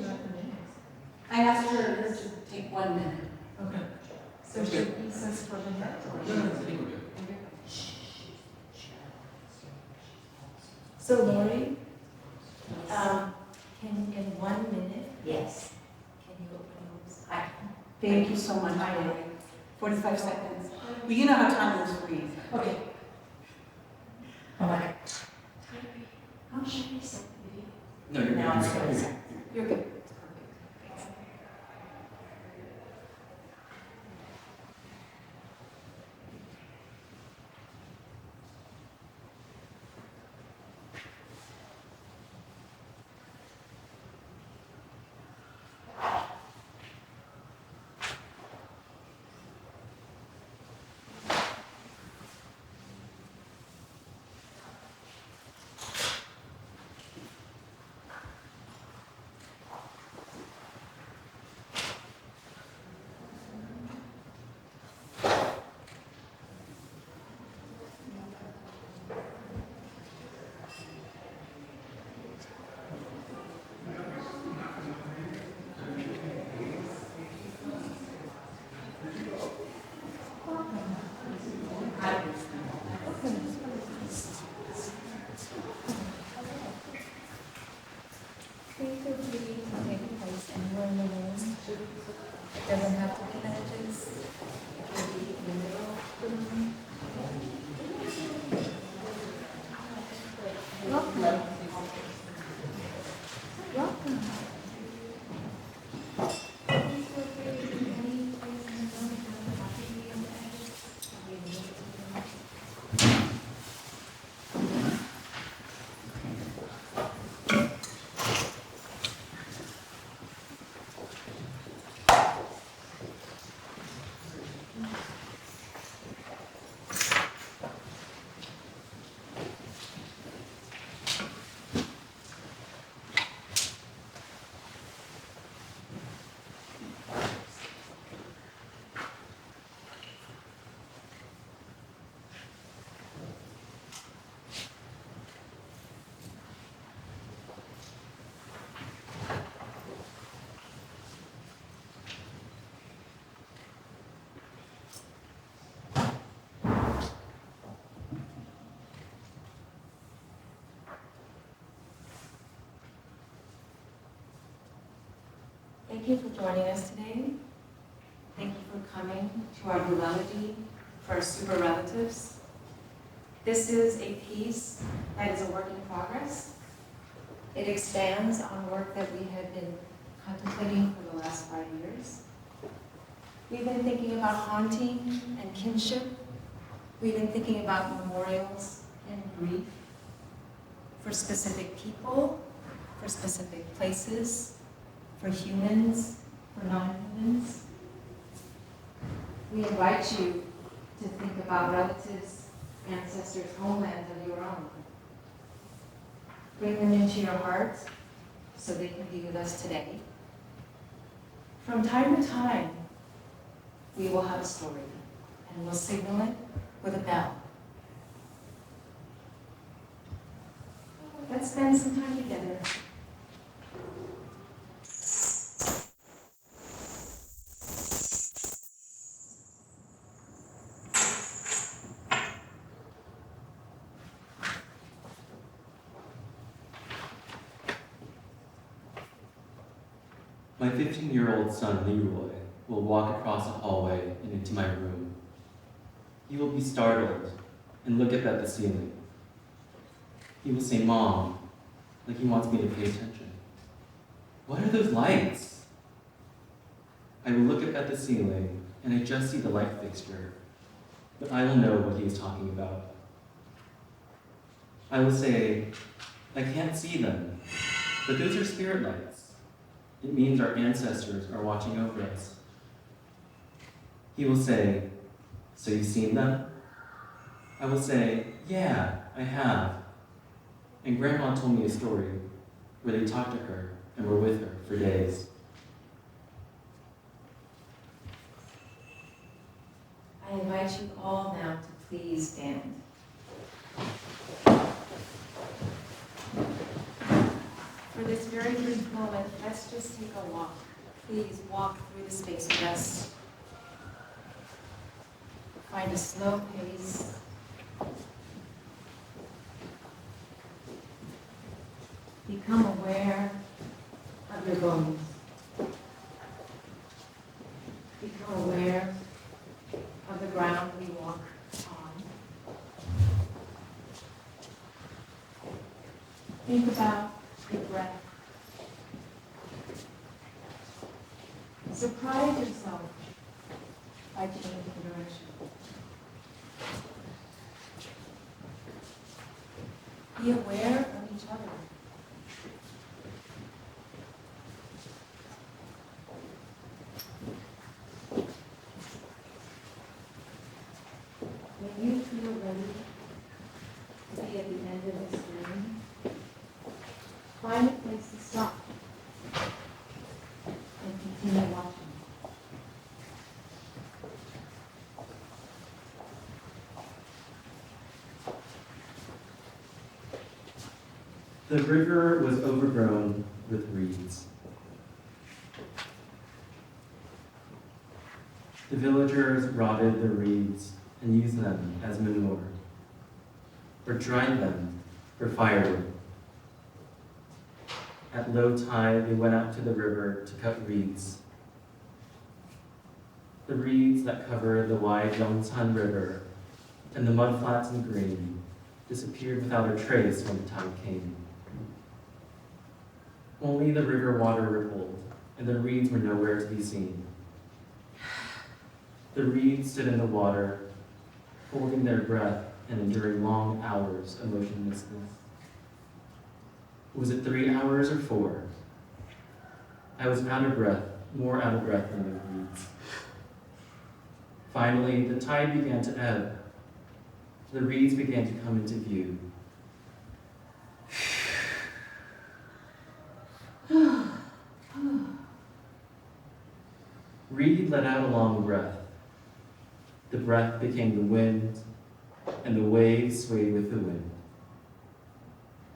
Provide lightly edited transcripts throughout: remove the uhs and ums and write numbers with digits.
not the names. I asked her to take 1 minute. Okay. So should he says for the next one? No, I think we're good. So Lori, Can, in 1 minute, Yes. can you open yours? Thank you so much, Lori. 45 seconds. Well, you know how time moves for you. okay. Oh my. How should I set the video? No, you're Now it's good. going to set. You're good. Please feel free to take place anywhere in the room. It doesn't have to be the edges. It can be in the middle of the room. Welcome. Welcome. Please feel free to be any place in the room. It doesn't have to be in the edges. It can be in the middle of the room. Thank you for joining us today. Thank you for coming to our duality for our super relatives. This is a piece that is a work in progress. It expands on work that we have been contemplating for the last 5 years. We've been thinking about haunting and kinship. We've been thinking about memorials and grief for specific people, for specific places, for humans, for non-humans. We invite you to think about relatives, ancestors, homelands of your own. Bring them into your heart so they can be with us today. From time to time, we will have a story, and we'll signal it with a bell. Let's spend some time together. My 15-year-old son, Leroy, will walk across a hallway and into my room. He will be startled and look up at the ceiling. He will say, "Mom," like he wants me to pay attention. "What are those lights?" I will look up at the ceiling and I just see the light fixture, but I will know what he is talking about. I will say, "I can't see them, but those are spirit lights. It means our ancestors are watching over us." He will say, "So you've seen them?" I will say, "Yeah, I have. And Grandma told me a story where they talked to her and were with her for days." I invite you all now to please stand. for this very brief moment, let's just take a walk. Please walk through the space with us. Find a slow pace. Become aware of your bones. Become aware of the ground we walk on. Think about your breath. Surprise yourself by changing direction. Be aware of each other. When you feel ready to be at the end of this journey, find a place to stop and continue watching. The river was overgrown with reeds. The villagers rotted the reeds and used them as manure, or dried them for firewood. At low tide, they went out to the river to cut reeds. The reeds that covered the wide Yongsan River and the mudflats and green disappeared without a trace when the tide came. Only the river water rippled, and the reeds were nowhere to be seen. The reeds stood in the water, holding their breath and enduring long hours of motionlessness. Was it 3 hours or 4? I was out of breath, more out of breath than the reeds. Finally, the tide began to ebb. The reeds began to come into view. Reed let out a long breath. The breath became the wind, and the waves swayed with the wind.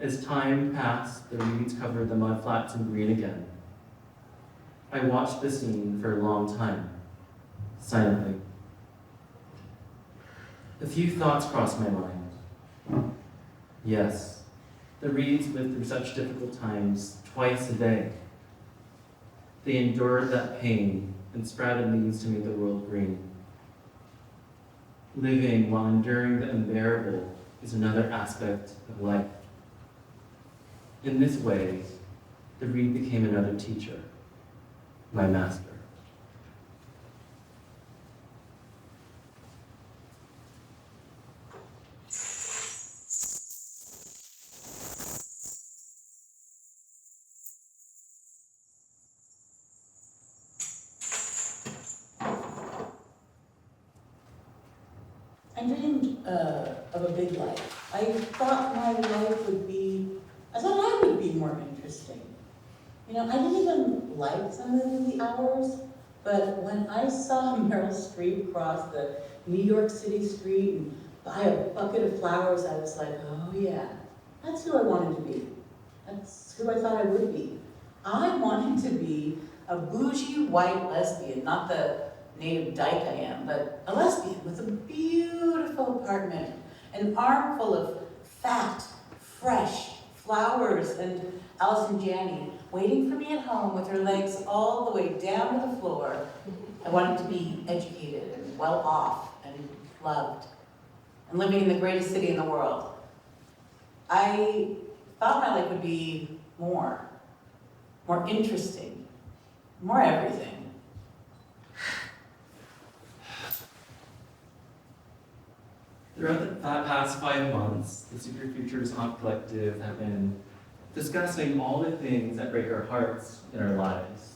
As time passed, the reeds covered the mudflats in green again. I watched the scene for a long time, silently. A few thoughts crossed my mind. Yes, the reeds lived through such difficult times twice a day. They endured that pain and sprouted leaves to make the world green. Living while enduring the unbearable is another aspect of life. In this way, the reed became another teacher, my master. I'm dreaming of a big life. I thought my life would be, I thought I would be more interesting. You know, I didn't even like some of the hours, but when I saw Meryl Streep cross the New York City street and buy a bucket of flowers, I was like, oh yeah, that's who I wanted to be. That's who I thought I would be. I wanted to be a bougie white lesbian, not the native dyke I am, but a lesbian with a beautiful apartment, an armful of fat, fresh flowers, and Allison Janney waiting for me at home with her legs all the way down to the floor. I wanted to be educated and well off and loved and living in the greatest city in the world. I thought my life would be more interesting, more everything. Throughout the past 5 months, the Futures Haunt Qollective have been discussing all the things that break our hearts in our lives.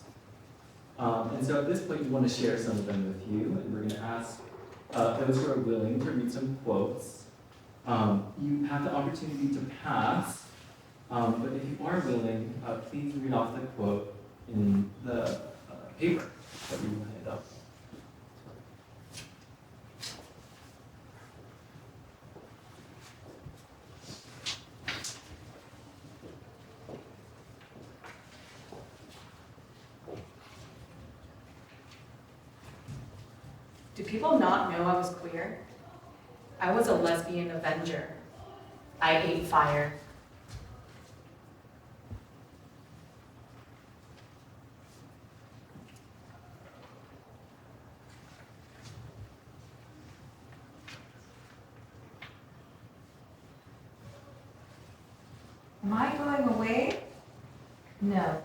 And so at this point, we want to share some of them with you, and we're going to ask those who are willing to read some quotes. You have the opportunity to pass, but if you are willing, please read off the quote in the paper that we will hand up. people not know I was queer? I was a lesbian avenger. I ate fire. Am I going away? No.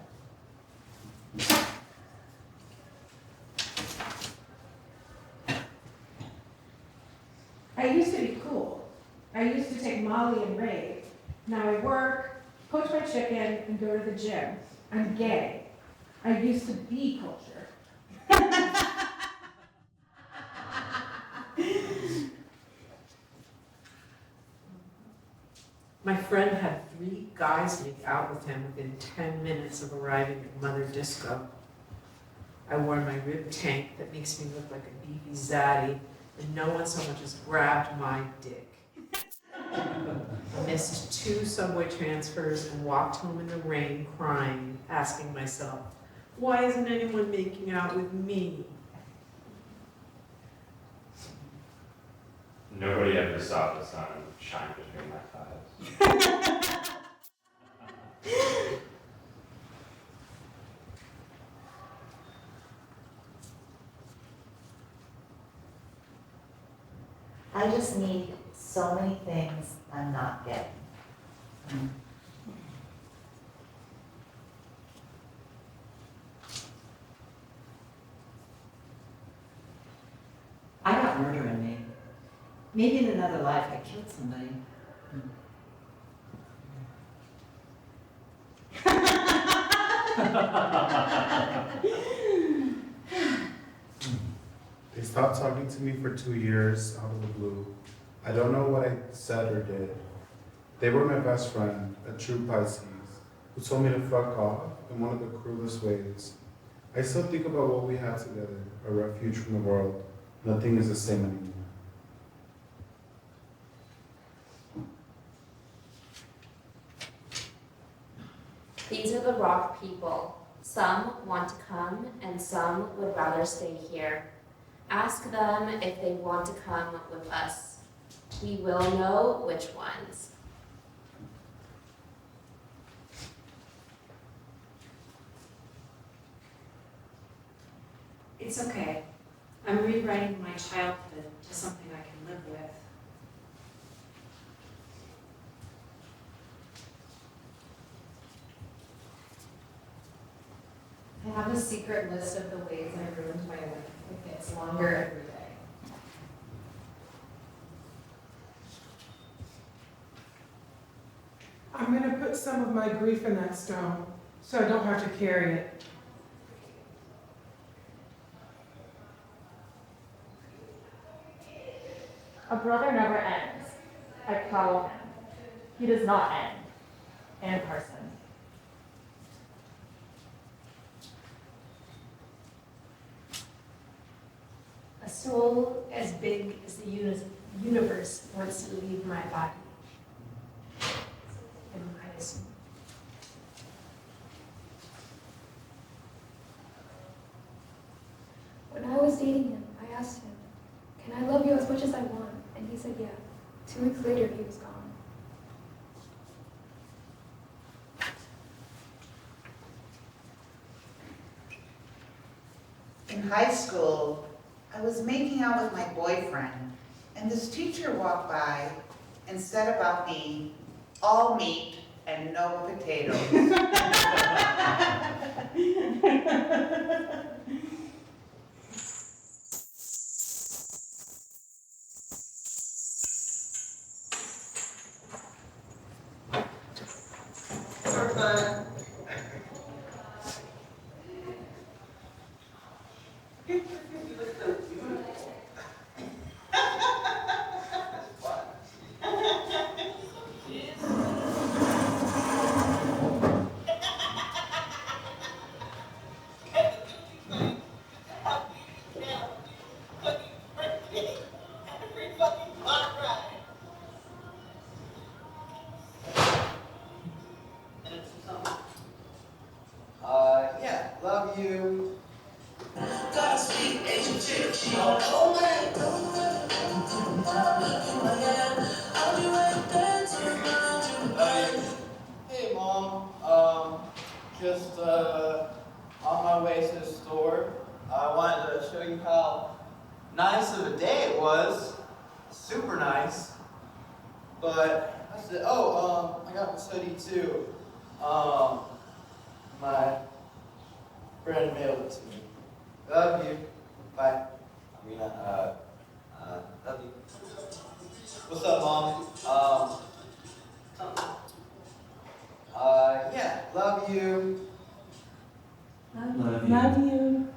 I used to be cool. I used to take Molly and rave. Now I work, coach my chicken, and go to the gym. I'm gay. I used to be culture. My friend had 3 guys make out with him within 10 minutes of arriving at Mother Disco. I wore my ribbed tank that makes me look like a beefy zaddy, and no one so much as grabbed my dick. I missed 2 subway transfers and walked home in the rain crying, asking myself, why isn't anyone making out with me? Nobody ever saw the sun shine between my thighs. I just need so many things I'm not getting. I got murder in me. Maybe in another life I killed somebody. They stopped talking to me for 2 years out of the blue. I don't know what I said or did. They were my best friend, a true Pisces, who told me to fuck off in one of the cruelest ways. I still think about what we had together, a refuge from the world. Nothing is the same anymore. These are the rock people. Some want to come and some would rather stay here. Ask them if they want to come with us. We will know which ones. It's okay. I'm rewriting my childhood to something I can live with. I have a secret list of the ways I ruined my life. It gets longer every day. I'm gonna put some of my grief in that stone, so I don't have to carry it. A brother never ends. I follow him. He does not end. In person. A soul as big as the universe wants to leave my body. And I assume. When I was dating him, I asked him, "Can I love you as much as I want?" And he said, "Yeah." 2 weeks later, he was gone. In high school, I was making out with my boyfriend, and this teacher walked by and said about me, all meat and no potatoes. Yeah, love you. Hey Mom, just on my way to the store, I wanted to show you how nice of a day it was. Super nice. But I said, I got this hoodie too. My friend mailed it to me. Love you. Bye. Love you. What's up, Mom? Yeah, love you. Love you. Love you.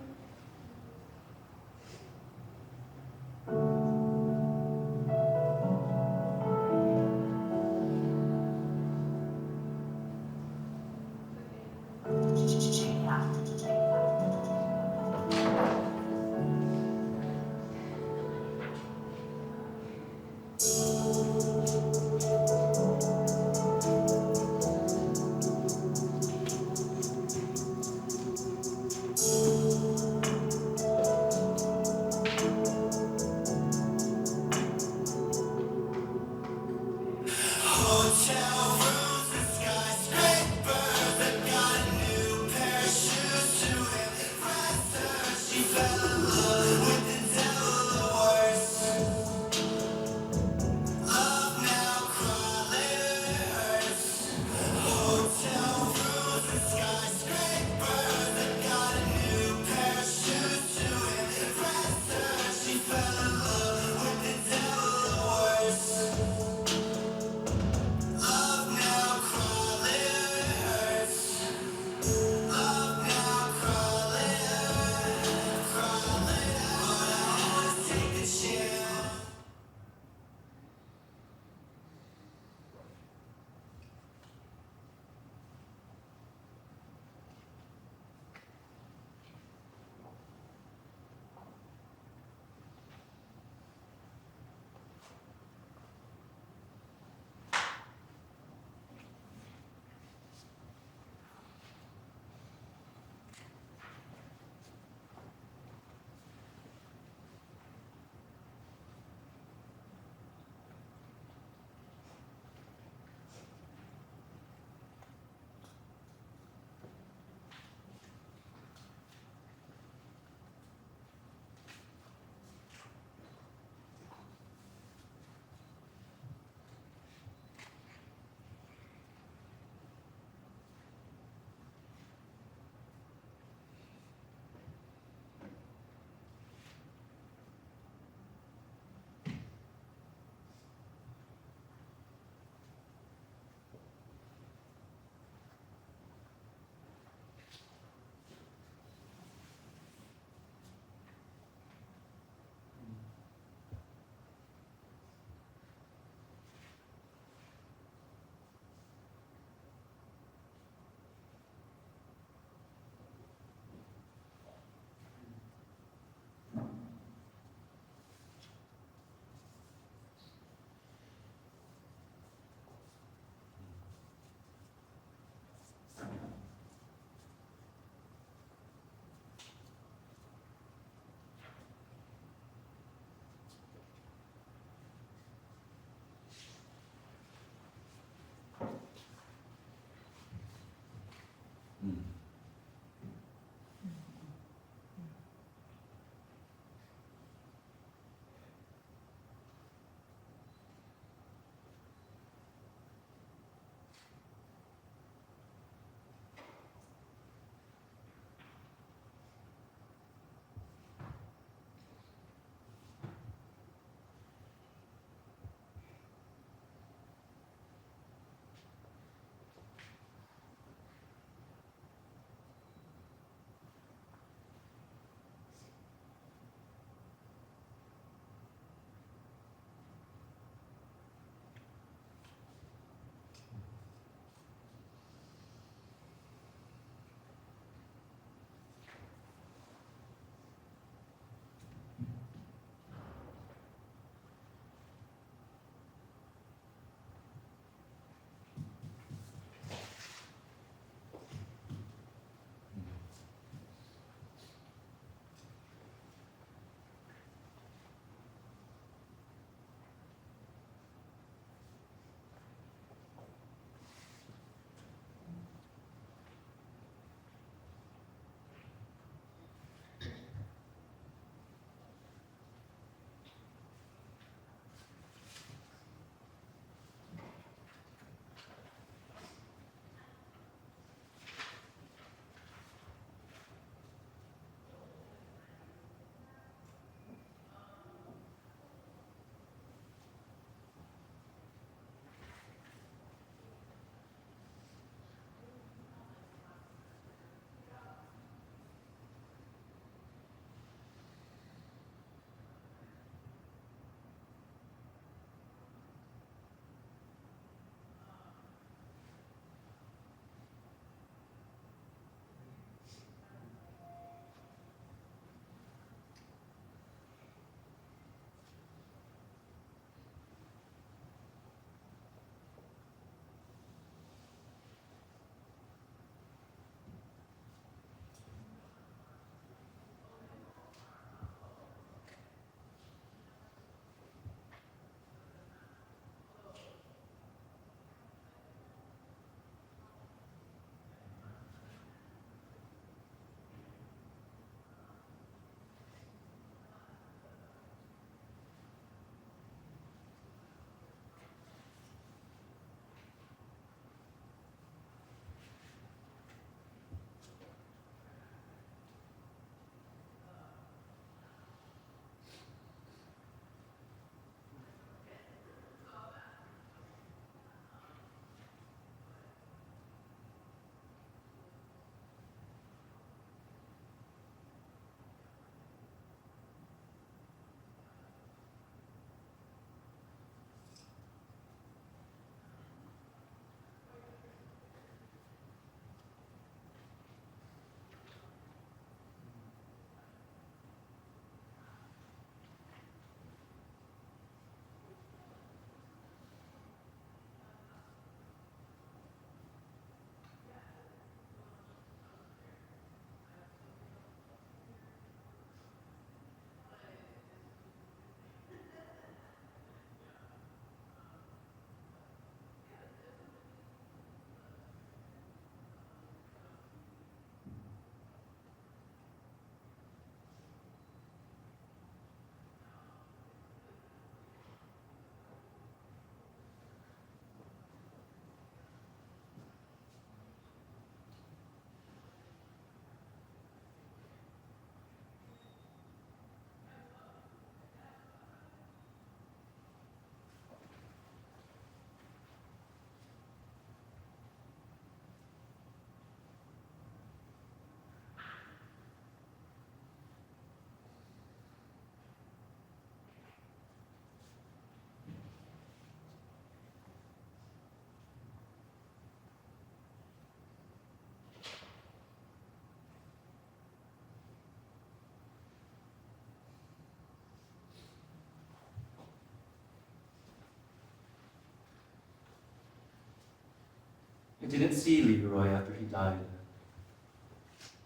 I didn't see Leroy after he died.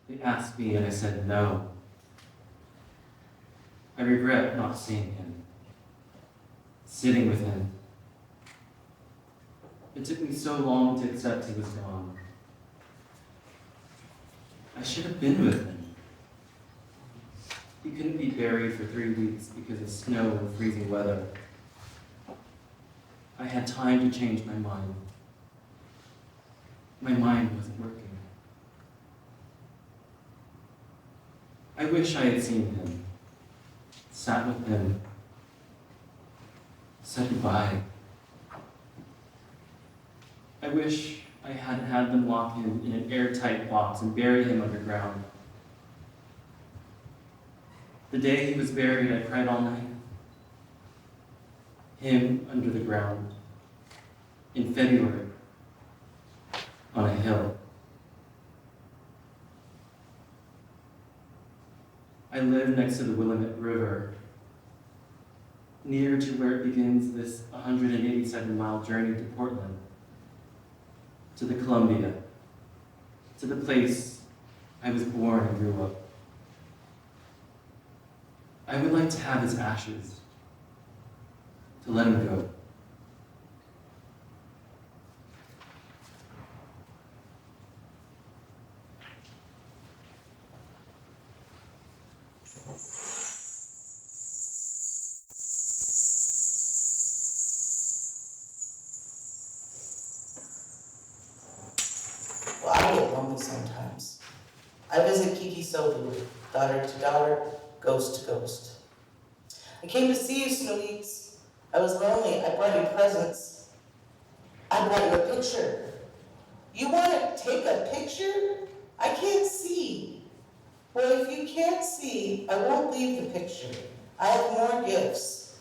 They asked me and I said no. I regret not seeing him, sitting with him. It took me so long to accept he was gone. I should have been with him. He couldn't be buried for 3 weeks because of snow and freezing weather. I had time to change my mind. My mind wasn't working. I wish I had seen him, sat with him, said goodbye. I wish I had had them lock him in an airtight box and bury him underground. The day he was buried, I cried all night. Him under the ground, in February, on a hill. I live next to the Willamette River, near to where it begins this 187-mile journey to Portland, to the Columbia, to the place I was born and grew up. I would like to have his ashes, to let him go. Well, I get lonely sometimes. I visit Kiki Sobu, daughter to daughter, ghost to ghost. I came to see you, Snowies. I was lonely. I brought you presents. I brought you a picture. You want to take a picture? I can't see. Well, if you can't see, I won't leave the picture. I have more gifts.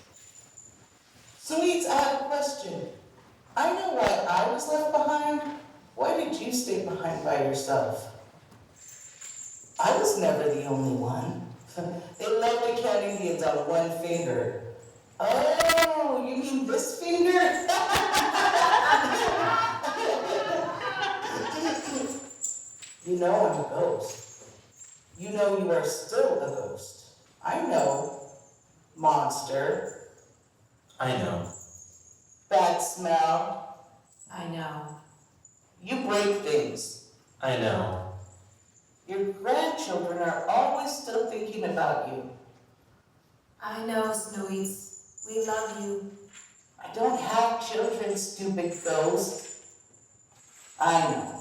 Snowies, I have a question. I know why I was left behind. Why did you stay behind by yourself? I was never the only one. They love to count Indians on one finger. Oh, you mean this finger? You know I'm a ghost. You know you are still a ghost. I know. Monster. I know. Bad smell. I know. You break things. I know. Your grandchildren are always still thinking about you. I know, Snowies. We love you. I don't have children, stupid ghost. I know.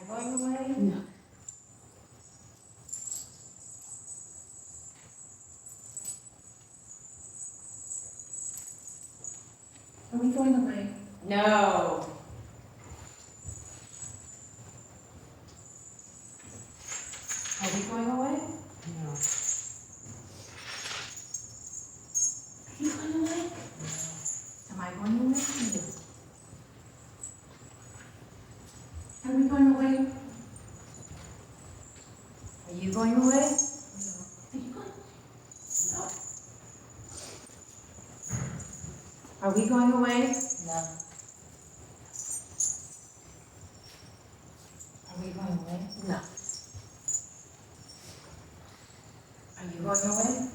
Going away? No. Are we going away? No. Are we going away? No. Are you going away? Am I going away? Are we going away? Are you going away? Are you going? No. Are we going away? No. Are we going away? No. Are you going away? No.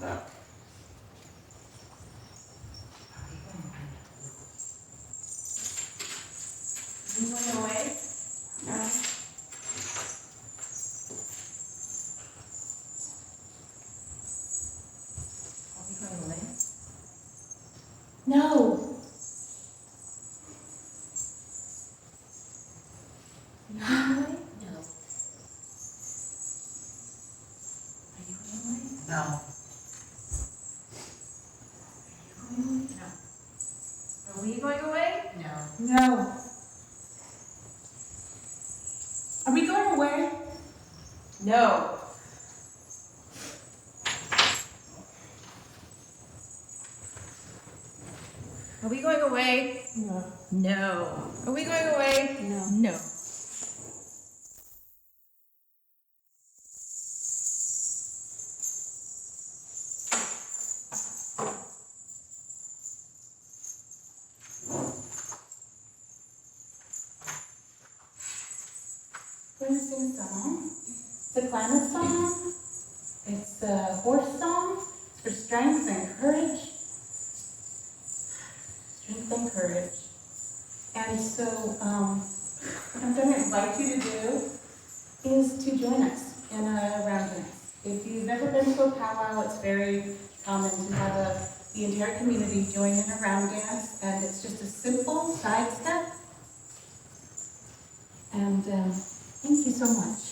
Are we going away? Are you going away? No. Are we going away? No. No. Are we going away? No. No. Are we going away? No. Are we going away? No. No. Are we going away? No. No. We're gonna sing a song. It's a Klamath song. It's a horse song. It's for strength and courage. Strength and courage. And so, what I'm going to invite you to do is to join us in a round dance. If you've never been to a powwow, it's very common to have the entire community join in a round dance, and it's just a simple side step. And thank you so much.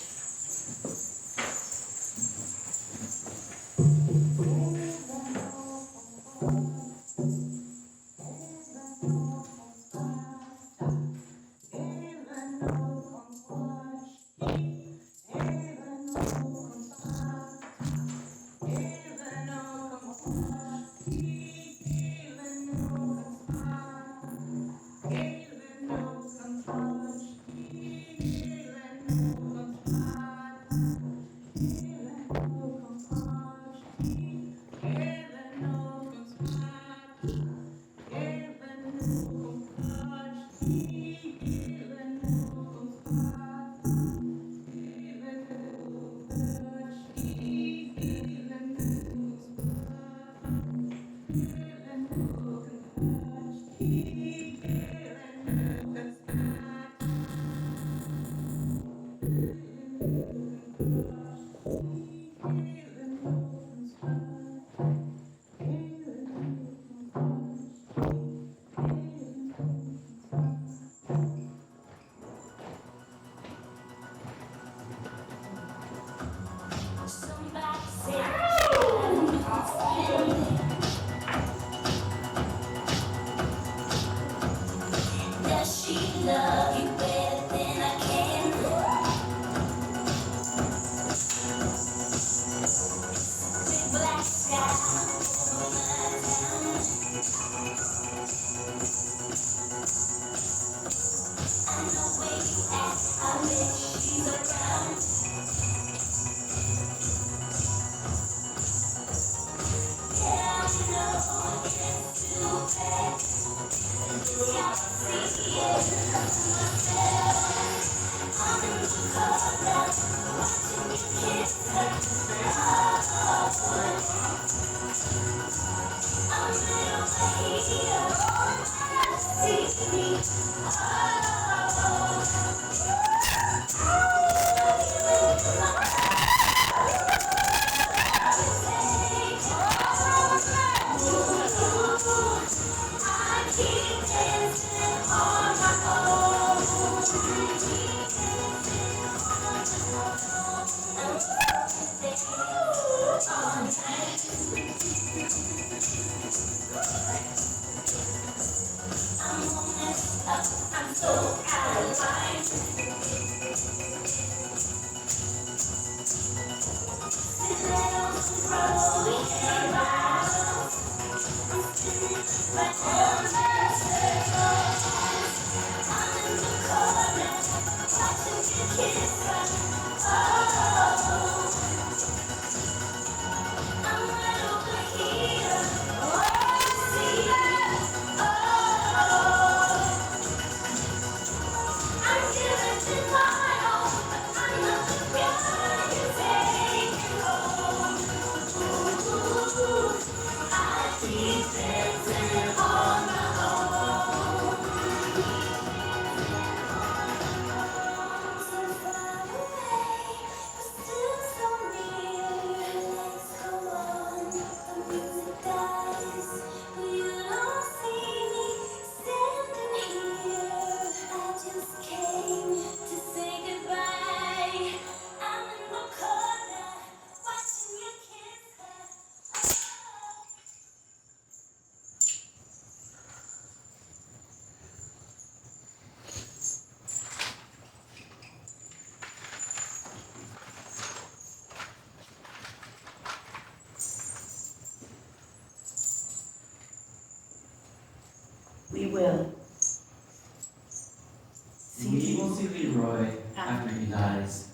We will see Leroy after he dies.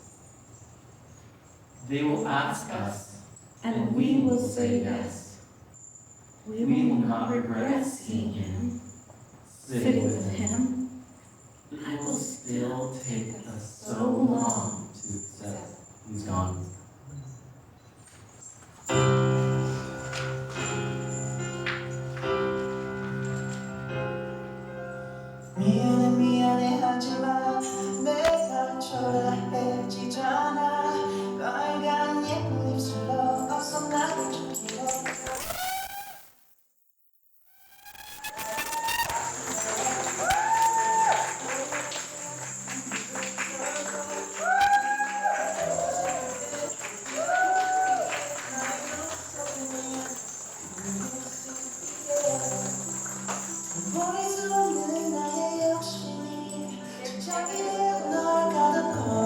They will ask us, and we will say yes. We will not regret seeing him, sitting with him. It will still take us so long to accept he's gone. 미안해 미안해 하지마 내가 초라해지잖아 빨간 예쁜 입술로 어서 나를 죽이고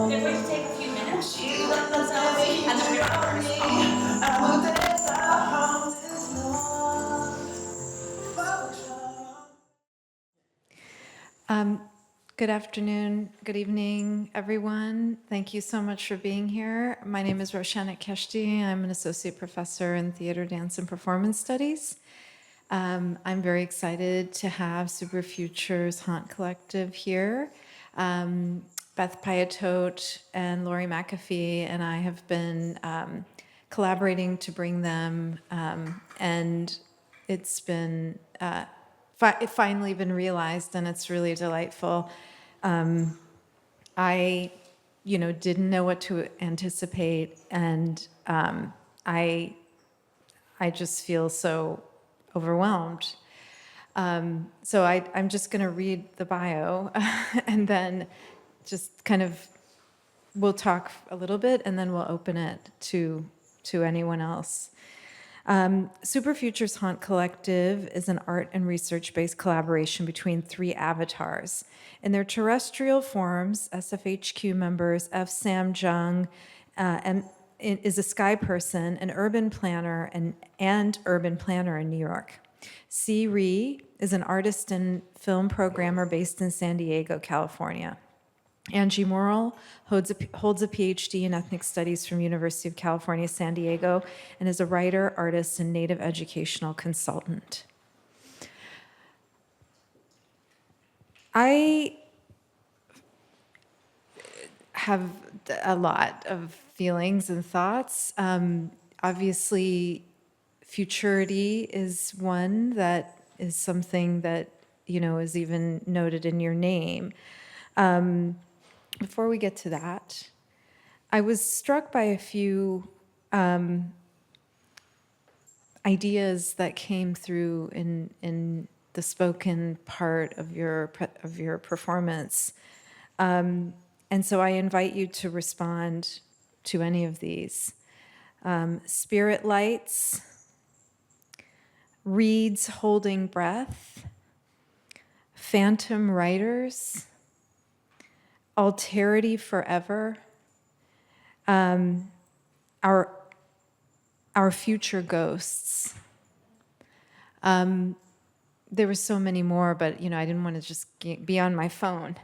They're going to take a few minutes to collect themselves, and then we're going to respond. Good afternoon, good evening, everyone. Thank you so much for being here. My name is Roshanak Kheshti. I'm an associate professor in theater, dance, and performance studies. I'm very excited to have Super Futures Haunt Qollective here. Beth Piatote and Lori McAfee and I have been collaborating to bring them, and it's been finally been realized, and it's really delightful. I, didn't know what to anticipate, and I just feel so overwhelmed. So I'm just going to read the bio, and then just kind of we'll talk a little bit, and then we'll open it to anyone else. Super Futures Haunt Qollective is an art and research-based collaboration between three avatars. In their terrestrial forms, SFHQ members F. Sam Jung is a sky person, an urban planner, and urban planner in New York. C. Ree is an artist and film programmer based in San Diego, California. Angie Morrill holds a Ph.D. in ethnic studies from University of California, San Diego, and is a writer, artist, and native educational consultant. I have a lot of feelings and thoughts. Obviously, futurity is one that is something that, is even noted in your name. Before we get to that, I was struck by a few ideas that came through in the spoken part of your performance, and so I invite you to respond to any of these. Spirit lights, reeds holding breath, phantom riders, alterity forever, our future ghosts. There were so many more, but I didn't want to just be on my phone.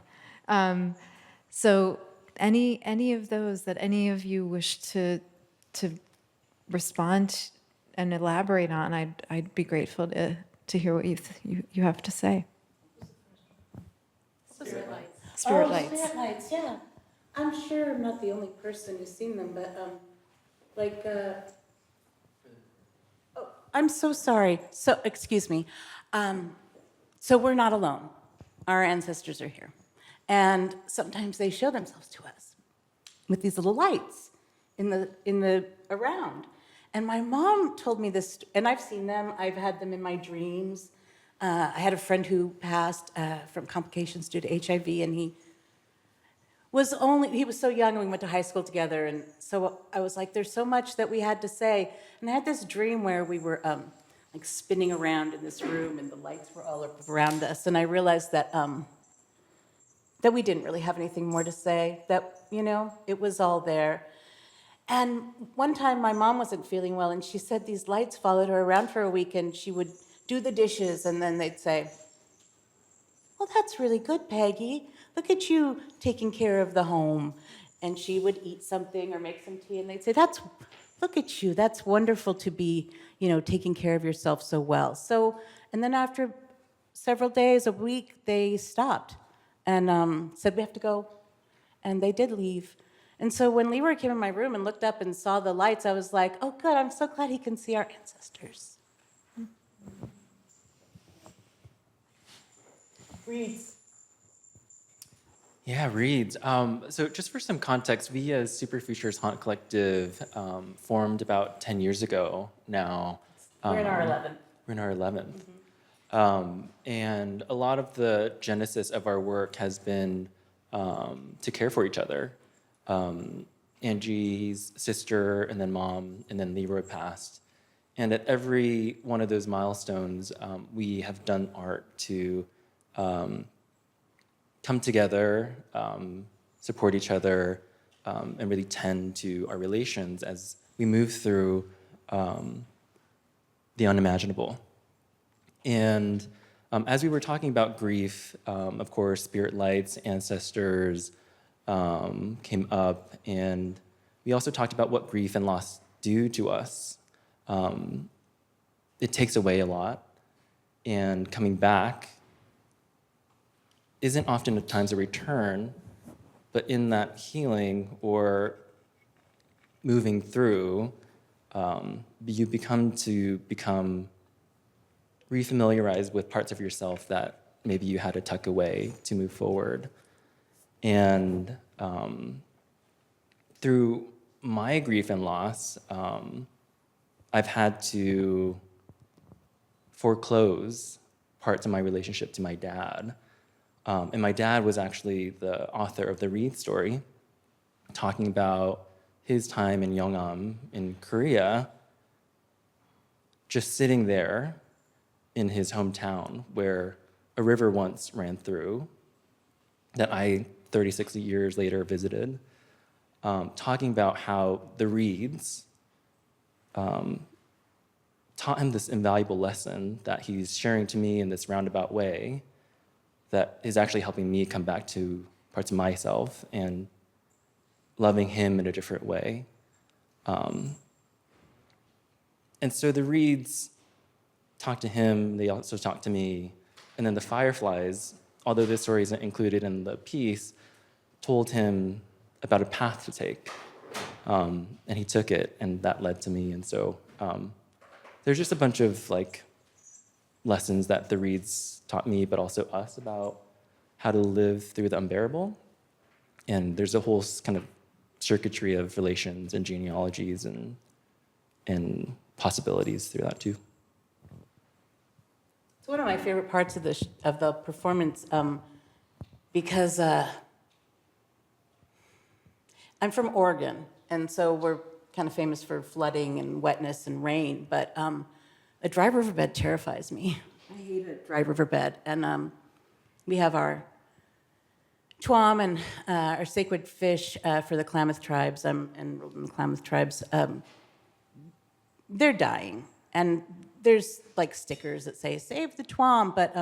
So any of those that any of you wish to respond and elaborate on, I'd be grateful to hear what you have to say. Spirit lights. Spirit lights. Spirit lights, yeah. I'm sure I'm not the only person who's seen them, but oh, I'm so sorry. So, excuse me. So we're not alone. Our ancestors are here. And sometimes they show themselves to us with these little lights in the around. And my mom told me this, and I've seen them. I've had them in my dreams. I had a friend who passed from complications due to HIV, and he was so young, and we went to high school together, and so I was like, there's so much that we had to say. And I had this dream where we were like spinning around in this room, and the lights were all around us, and I realized that that we didn't really have anything more to say, that, it was all there. And one time my mom wasn't feeling well, and she said these lights followed her around for a week, and she would do the dishes, and then they'd say, "Oh, that's really good, Peggy. Look at you taking care of the home." And she would eat something or make some tea, and they'd say, "Look at you. That's wonderful to be, taking care of yourself so well." So, and then after several days, a week, they stopped and said, "We have to go." And they did leave. And so when Leroy came in my room and looked up and saw the lights, I was like, "Oh, good. I'm so glad he can see our ancestors." Reads. Yeah, reads. So just for some context, we as Futures Haunt Qollective formed about 10 years ago now. We're in our 11th. We're in our 11th. And a lot of the genesis of our work has been to care for each other. Angie's sister, and then mom, and then Leroy passed. And at every one of those milestones, we have done art to come together, support each other, and really tend to our relations as we move through the unimaginable. And as we were talking about grief, of course, spirit lights, ancestors came up, and we also talked about what grief and loss do to us. It takes away a lot, and coming back isn't often at times a return, but in that healing or moving through, you become refamiliarized with parts of yourself that maybe you had to tuck away to move forward. And through my grief and loss, I've had to foreclose parts of my relationship to my dad. And my dad was actually the author of the Reed story, talking about his time in Yongam in Korea, just sitting there in his hometown where a river once ran through that I, 36 years later, visited, talking about how the Reeds taught him this invaluable lesson that he's sharing to me in this roundabout way that is actually helping me come back to parts of myself and loving him in a different way. And so the Reeds talked to him, they also talked to me, and then the Fireflies, although this story isn't included in the piece, told him about a path to take. And he took it, and that led to me. And so there's just a bunch of lessons that the Reeds taught me, but also us, about how to live through the unbearable. And there's a whole kind of circuitry of relations and genealogies and possibilities through that too. It's one of my favorite parts of the performance because I'm from Oregon, and so we're kind of famous for flooding and wetness and rain, but a dry riverbed terrifies me. I hate a dry riverbed. And we have our Chwam and our sacred fish for the Klamath Tribes, and the Klamath Tribes, they're dying. And there's stickers that say, "Save the Chwam," but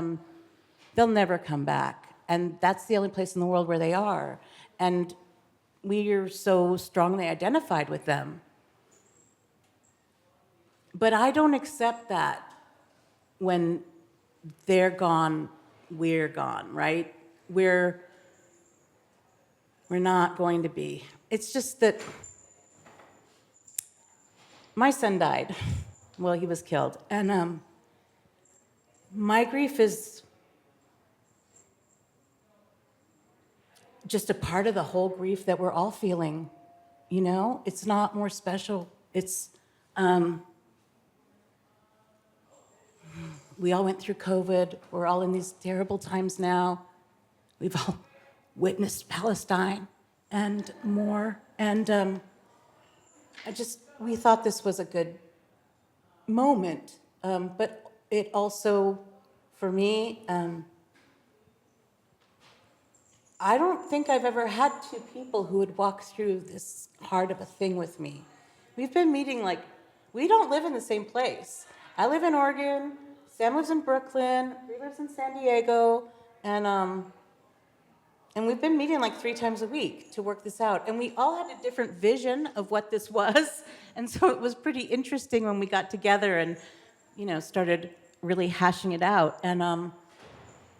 they'll never come back. And that's the only place in the world where they are. And we are so strongly identified with them. But I don't accept that when they're gone, we're gone, right? We're not going to be. It's just that my son died. Well, he was killed. And my grief is just a part of the whole grief that we're all feeling, It's not more special. It's, we all went through COVID. We're all in these terrible times now. We've all witnessed Palestine and more. And we thought this was a good moment. But it also, for me, I don't think I've ever had two people who would walk through this hard of a thing with me. We've been meeting we don't live in the same place. I live in Oregon, Sam lives in Brooklyn, Bree lives in San Diego, And we've been meeting like 3 times a week to work this out. And we all had a different vision of what this was. And so it was pretty interesting when we got together and, started really hashing it out. And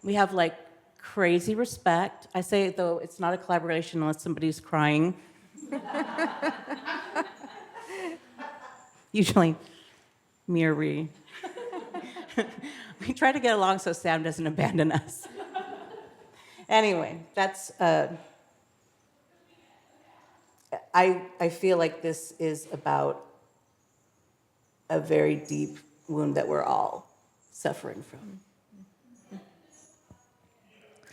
we have like crazy respect. I say, though, it's not a collaboration unless somebody's crying. Usually, me or Ree. We try to get along so Sam doesn't abandon us. Anyway, that's, I feel like this is about a very deep wound that we're all suffering from.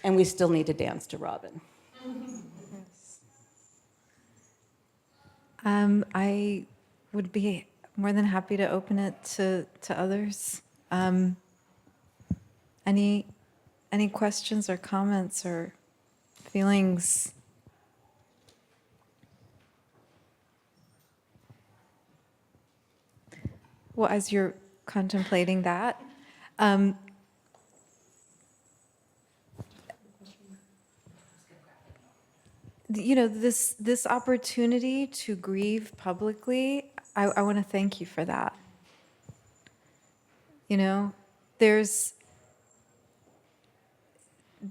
And we still need to dance to Robin. I would be more than happy to open it to others. Any questions or comments or feelings? Well, as you're contemplating that, this opportunity to grieve publicly, I want to thank you for that.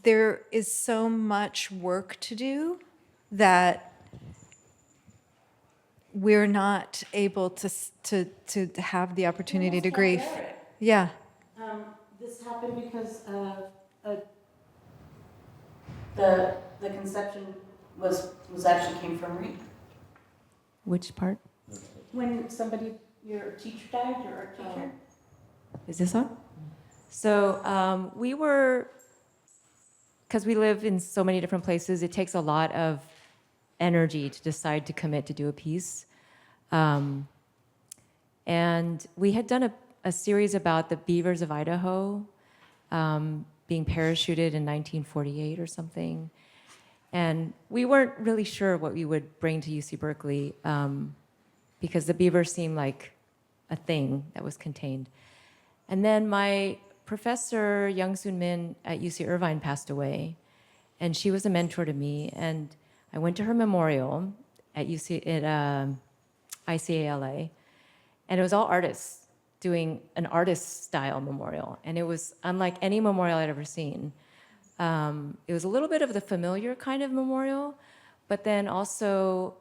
There is so much work to do that we're not able to have the opportunity to grieve. Yeah. This happened because the conception was actually came from Ree. Which part? When your teacher died, your art teacher. Is this on? So we were, because we live in so many different places, it takes a lot of energy to decide to commit to do a piece. And we had done a series about the beavers of Idaho being parachuted in 1948 or something. And we weren't really sure what we would bring to UC Berkeley because the beavers seemed like a thing that was contained. And then my professor, Young Soon Min at UC Irvine, passed away. And she was a mentor to me. And I went to her memorial at ICALA. And it was all artists doing an artist-style memorial. And it was unlike any memorial I'd ever seen. It was a little bit of the familiar kind of memorial, but then also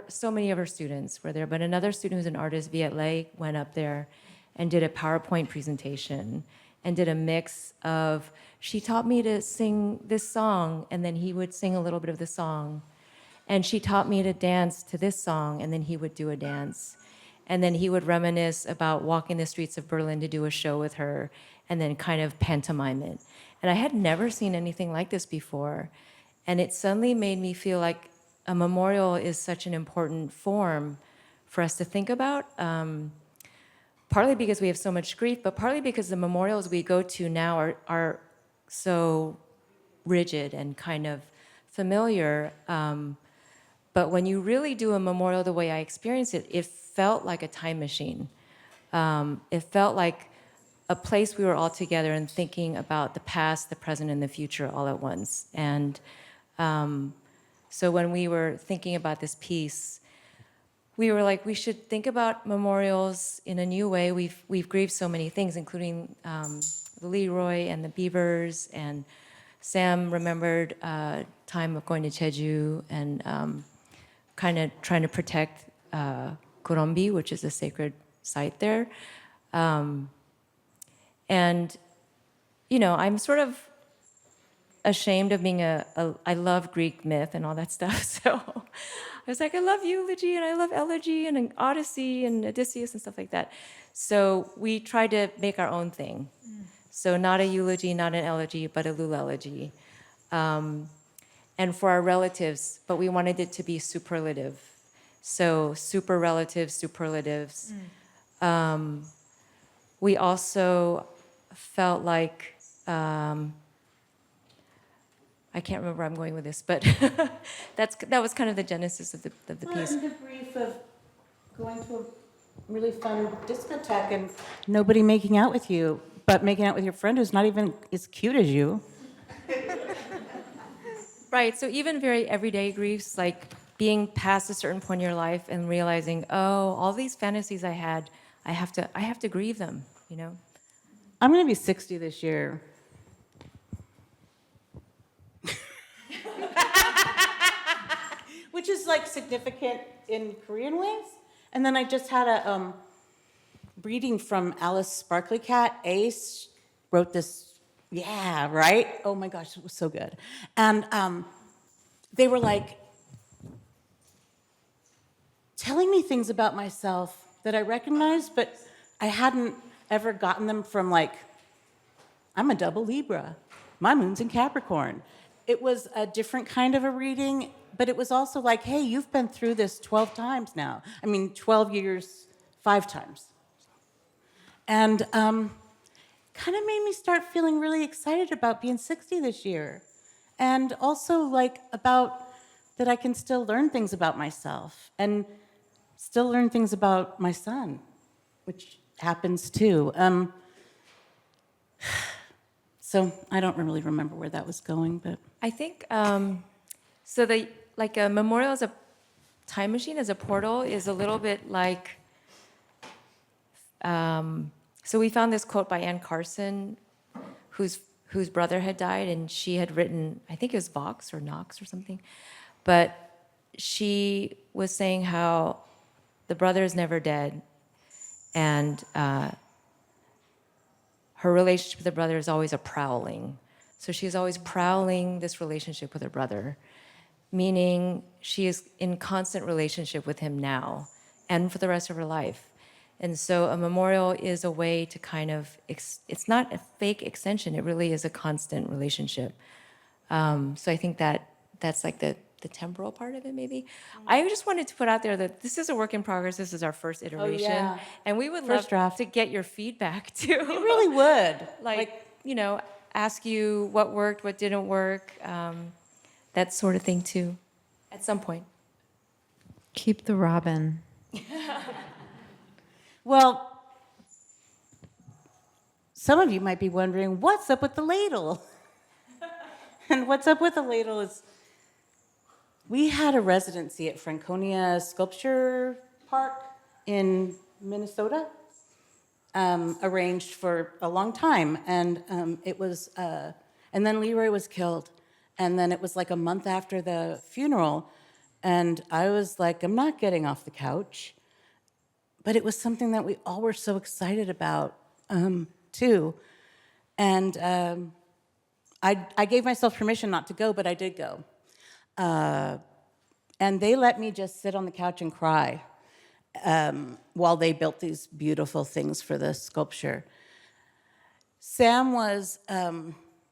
so many of her students were there, but another student who's an artist, Viet Le, went up there and did a PowerPoint presentation and did a mix of, she taught me to sing this song, and then he would sing a little bit of the song. And she taught me to dance to this song, and then he would do a dance. And then he would reminisce about walking the streets of Berlin to do a show with her, and then kind of pantomime it. And I had never seen anything like this before. And it suddenly made me feel like a memorial is such an important form for us to think about, partly because we have so much grief, but partly because the memorials we go to now are so rigid and kind of familiar. But when you really do a memorial the way I experienced it, it felt like a time machine. It felt like a place we were all together and thinking about the past, the present, and the future all at once. And so when we were thinking about this piece, we were like, we should think about memorials in a new way. We've grieved so many things, including the Leroy and the beavers, and Sam remembered time of going to Jeju and kind of trying to protect Kurombi, which is a sacred site there. And, I'm sort of ashamed of being I love Greek myth and all that stuff. So I was like, I love eulogy and I love elegy and an Odyssey and Odysseus and stuff like that. So we tried to make our own thing. So not a eulogy, not an elegy, but a lulelegy. And for our relatives, but we wanted it to be superlative. So super relatives, superlatives. We also felt like, I can't remember where I'm going with this, but that was kind of the genesis of the piece. And the brief of going to a really fun discotheque and nobody making out with you, but making out with your friend who's not even as cute as you. Right, so even very everyday griefs, like being past a certain point in your life and realizing, oh, all these fantasies I had, I have to grieve them, you know? I'm gonna be 60 this year. Which is like significant in Korean ways. And then I just had a reading from Alice Sparkly Cat. Ace wrote this, yeah, right? Oh my gosh, it was so good. And they were like telling me things about myself that I recognized, but I hadn't ever gotten them from like, I'm a double Libra. My moon's in Capricorn. It was a different kind of a reading, but it was also like, hey, you've been through this 12 times now. I mean, 12 years, 5 times. And kind of made me start feeling really excited about being 60 this year. And also like about that I can still learn things about myself and still learn things about my son, which happens too. So I don't really remember where that was going, but I think, so like a memorial as a time machine, as a portal, is a little bit like, so we found this quote by Ann Carson, whose brother had died, and she had written, I think it was Vox or Knox or something, but she was saying how the brother is never dead, and her relationship with the brother is always a prowling. So she's always prowling this relationship with her brother, meaning she is in constant relationship with him now and for the rest of her life. And so a memorial is a way to kind of, it's not a fake extension, it really is a constant relationship. So I think that's like the temporal part of it, maybe. I just wanted to put out there that this is a work in progress. This is our first iteration. yeah. And we would First love draft. to get your feedback too. we really would. like, you know, ask you what worked, what didn't work, that sort of thing too, at some point. Keep the robin. Well, some of you might be wondering, what's up with the ladle? And what's up with the ladle is, we had a residency at Franconia Sculpture Park in Minnesota, arranged for a long time, and it was, and then Leroy was killed, and then it was like a month after the funeral, and I was like, I'm not getting off the couch, but it was something that we all were so excited about, too, and I gave myself permission not to go, but I did go. And they let me just sit on the couch and cry while they built these beautiful things for the sculpture. Sam was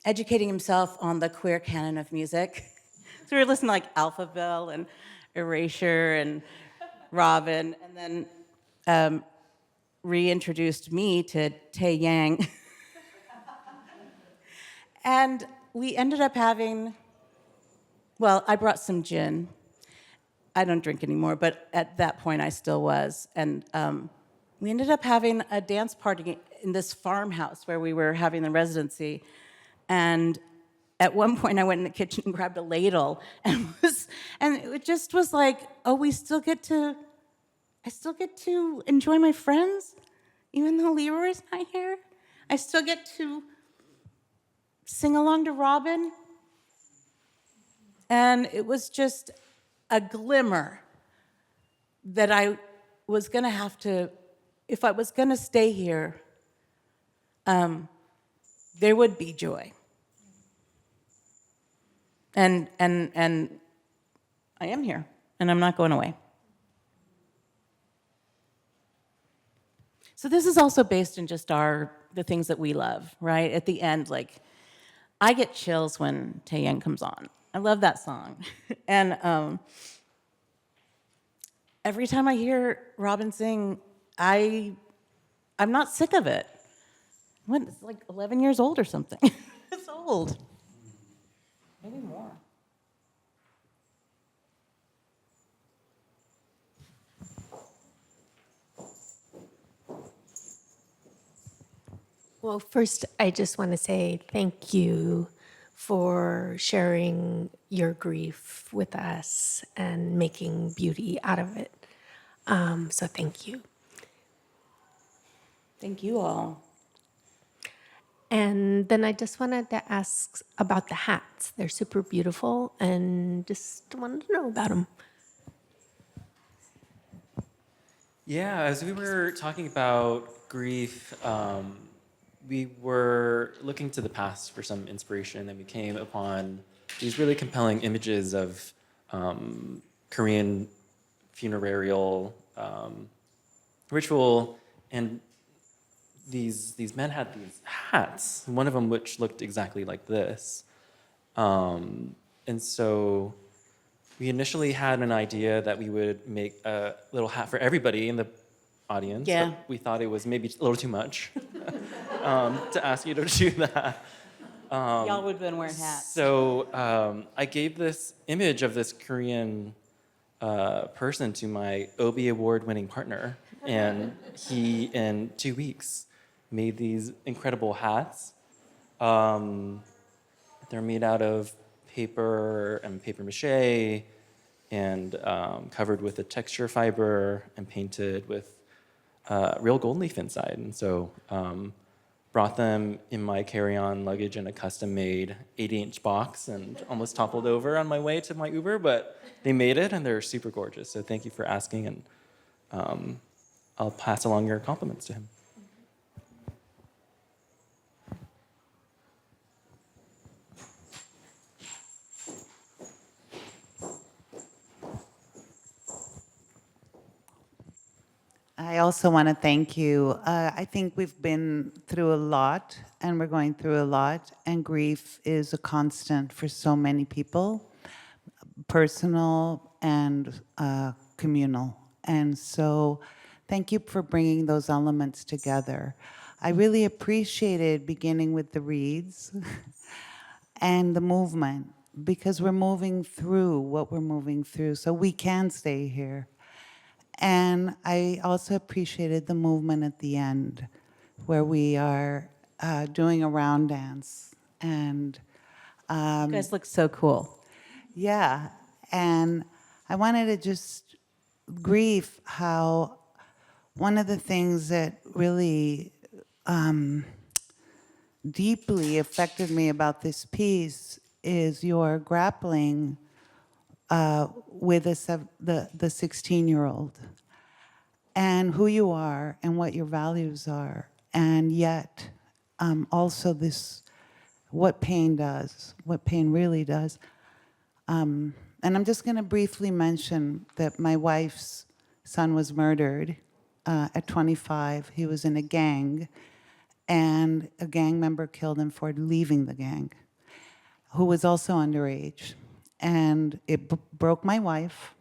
educating himself on the queer canon of music. So we were listening to like Alphaville and Erasure and Robin, and then reintroduced me to Tae Yang. And we ended up having, well, I brought some gin. I don't drink anymore, but at that point I still was. And we ended up having a dance party in this farmhouse where we were having the residency. And at one point I went in the kitchen and grabbed a ladle and it just was like, oh, I still get to enjoy my friends, even though Leroy's not here. I still get to sing along to Robin. And it was just a glimmer that I was going to have to, if I was going to stay here, there would be joy. And I am here, and I'm not going away. So this is also based in just the things that we love, right? At the end, like, I get chills when Tae Yang comes on. I love that song. And every time I hear Robin sing, I'm not sick of it. It's like 11 years old or something. It's old. Maybe more. Well, first, I just want to say thank you for sharing your grief with us and making beauty out of it. So thank you. Thank you all. And then I just wanted to ask about the hats. They're super beautiful and just wanted to know about them. Yeah, as we were talking about grief, we were looking to the past for some inspiration, and we came upon these really compelling images of Korean funerarial ritual, and these men had these hats, one of them which looked exactly like this. And so we initially had an idea that we would make a little hat for everybody in the audience. Yeah. But we thought it was maybe a little too much to ask you to do that. Y'all would have been wearing hats. So I gave this image of this Korean person to my Obie Award-winning partner, and he, in 2 weeks, made these incredible hats. They're made out of paper and paper mache, and covered with a texture fiber and painted with real gold leaf inside. And so brought them in my carry-on luggage in a custom-made 80-inch box and almost toppled over on my way to my Uber, but they made it and they're super gorgeous. So thank you for asking, and I'll pass along your compliments to him. I also want to thank you. I think we've been through a lot, and we're going through a lot, and grief is a constant for so many people, personal and communal. And so thank you for bringing those elements together. I really appreciated beginning with the reads and the movement, because we're moving through what we're moving through, so we can stay here. And I also appreciated the movement at the end, where we are doing a round dance. And You guys look so cool. yeah, and I wanted to just grieve how one of the things that really deeply affected me about this piece is your grappling with the 16-year-old and who you are and what your values are, and yet also this, what pain does, what pain really does. And I'm just going to briefly mention that my wife's son was murdered at 25. He was in a gang, and a gang member killed him for leaving the gang, who was also underage. And it broke my wife,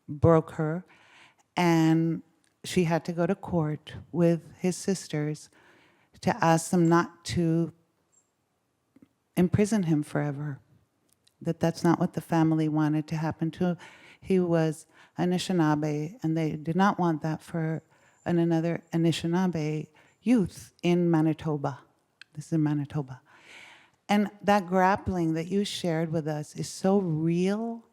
broke her, and she had to go to court with his sisters to ask them not to imprison him forever, that's not what the family wanted to happen to. He was Anishinaabe, and they did not want that for another Anishinaabe youth in Manitoba. This is in Manitoba. And that grappling that you shared with us is so real.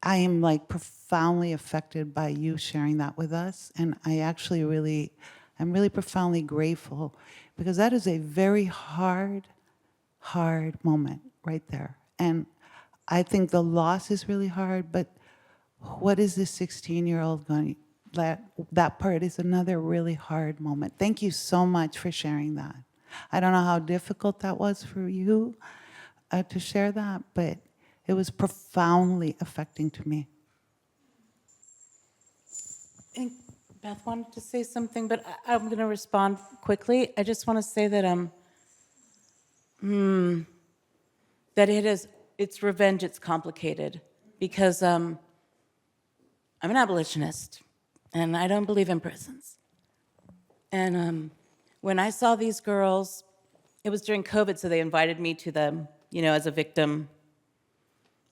I am like profoundly affected by you sharing that with us. And I actually I'm really profoundly grateful, because that is a very hard moment right there. And I think the loss is really hard, but what is this 16-year-old going to, that part is another really hard moment. Thank you so much for sharing that. I don't know how difficult that was for you to share that, but it was profoundly affecting to me. I think Beth wanted to say something, but I'm going to respond quickly. I just want to say that that it's revenge, it's complicated, because I'm an abolitionist, and I don't believe in prisons. And when I saw these girls, it was during COVID, so they invited me to them, as a victim.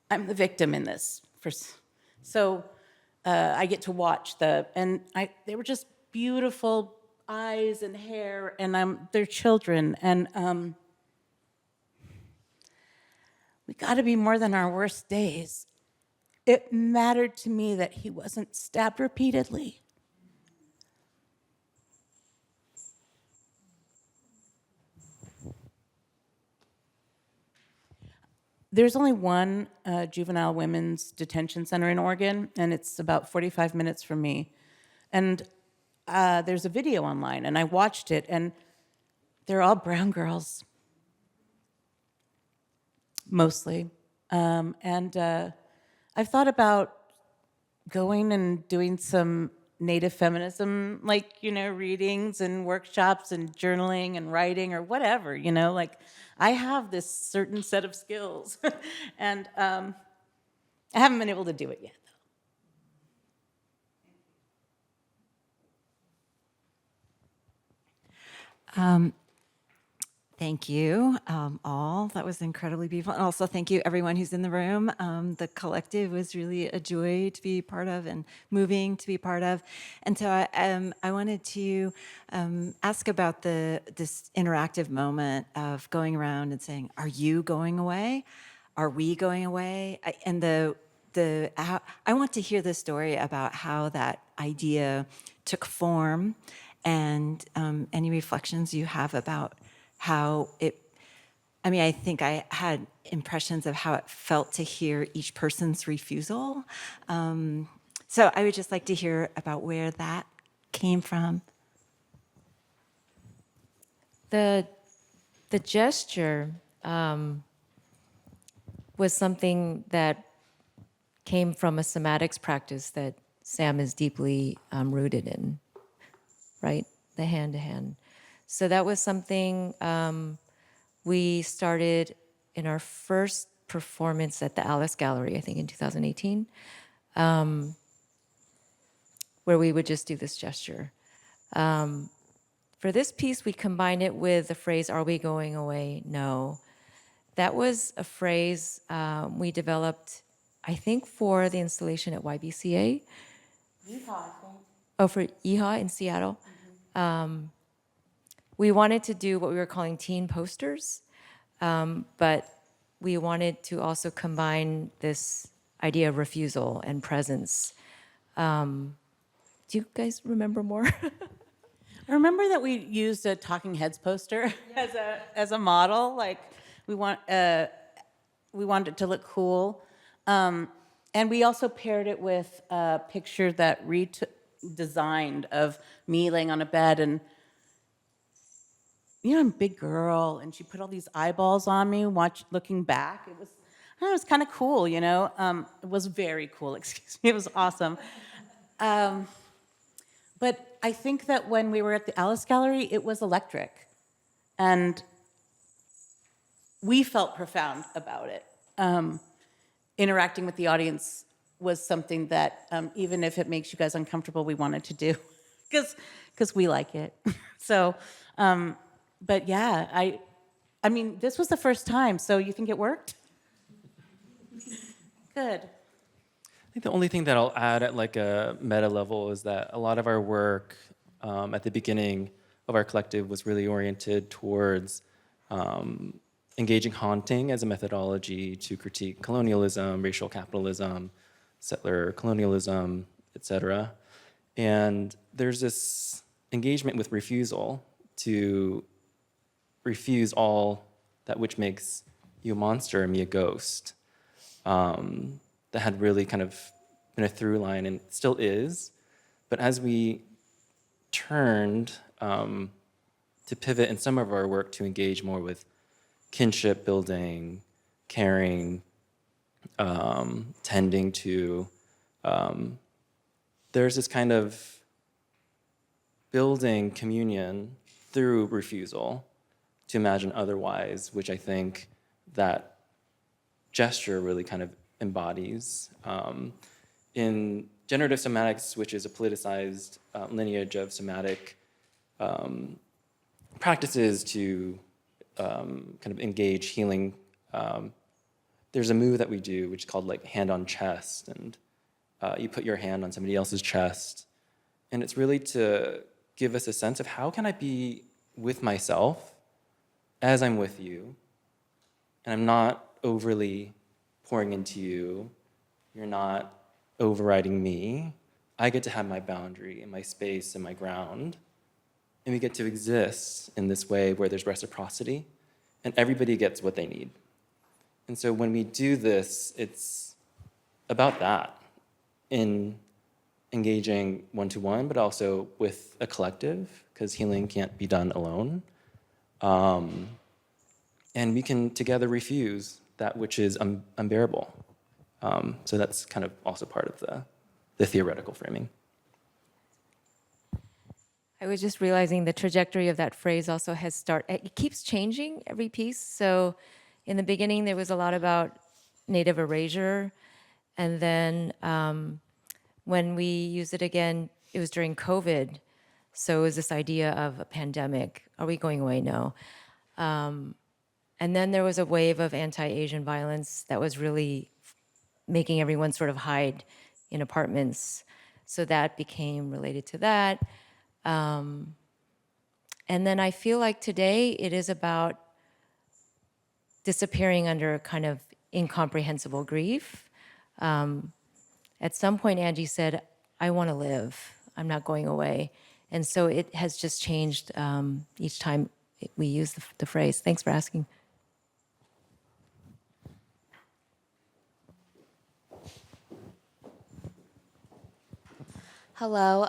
I'm the victim in this. So I get to watch they were just beautiful eyes and hair, and they're children. And we got to be more than our worst days. It mattered to me that he wasn't stabbed repeatedly. There's only one juvenile women's detention center in Oregon, and it's about 45 minutes from me. And there's a video online, and I watched it, and they're all brown girls, mostly. And I've thought about going and doing some Native feminism, readings and workshops and journaling and writing or whatever, I have this certain set of skills and I haven't been able to do it yet. Thank you all. That was incredibly beautiful. And also thank you everyone who's in the room. The collective was really a joy to be part of and moving to be part of. And so I wanted to ask about this interactive moment of going around and saying, are you going away? Are we going away? I want to hear the story about how that idea took form and any reflections you have about how I think I had impressions of how it felt to hear each person's refusal. So I would just like to hear about where that came from. The gesture was something that came from a somatics practice that Sam is deeply rooted in, right? The hand-to-hand. So that was something we started in our first performance at the Alice Gallery, I think in 2018, where we would just do this gesture. For this piece, we combined it with the phrase, are we going away? No. That was a phrase we developed, I think, for the installation at YBCA. Oh, for EHA in Seattle. We wanted to do what we were calling teen posters, but we wanted to also combine this idea of refusal and presence. Do you guys remember more? I remember that we used a Talking Heads poster as a model. We wanted it to look cool. And we also paired it with a picture that designed of me laying on a bed and I'm a big girl, and she put all these eyeballs on me, looking back. It was kind of cool, It was very cool, excuse me. It was awesome. But I think that when we were at the Alice Gallery, it was electric. And we felt profound about it. Interacting with the audience was something that, even if it makes you guys uncomfortable, we wanted to do, because we like it. So, but yeah, I mean, this was the first time, so you think it worked? Good. I think the only thing that I'll add at a meta level is that a lot of our work at the beginning of our collective was really oriented towards engaging haunting as a methodology to critique colonialism, racial capitalism, settler colonialism, etc. And there's this engagement with refusal to refuse all that which makes you a monster and me a ghost. That had really kind of been a through line and still is. But as we turned to pivot in some of our work to engage more with kinship building, caring, tending to, there's this kind of building communion through refusal to imagine otherwise, which I think that gesture really kind of embodies. In generative somatics, which is a politicized lineage of somatic practices to kind of engage healing, there's a move that we do which is called hand on chest, and you put your hand on somebody else's chest, and it's really to give us a sense of how can I be with myself as I'm with you, and I'm not overly pouring into you. You're not overriding me. I get to have my boundary and my space and my ground. And we get to exist in this way where there's reciprocity and everybody gets what they need. And so when we do this, it's about that in engaging one-to-one, but also with a collective, because healing can't be done alone. And we can together refuse that which is unbearable. So that's kind of also part of the theoretical framing. I was just realizing the trajectory of that phrase also it keeps changing every piece. So in the beginning, there was a lot about native erasure. And then when we used it again, it was during COVID. So it was this idea of a pandemic. Are we going away? No. And then there was a wave of anti-Asian violence that was really making everyone sort of hide in apartments. So that became related to that. And then I feel like today it is about disappearing under kind of incomprehensible grief. At some point, Angie said, I want to live. I'm not going away. And so it has just changed each time we use the phrase. Thanks for asking. Hello.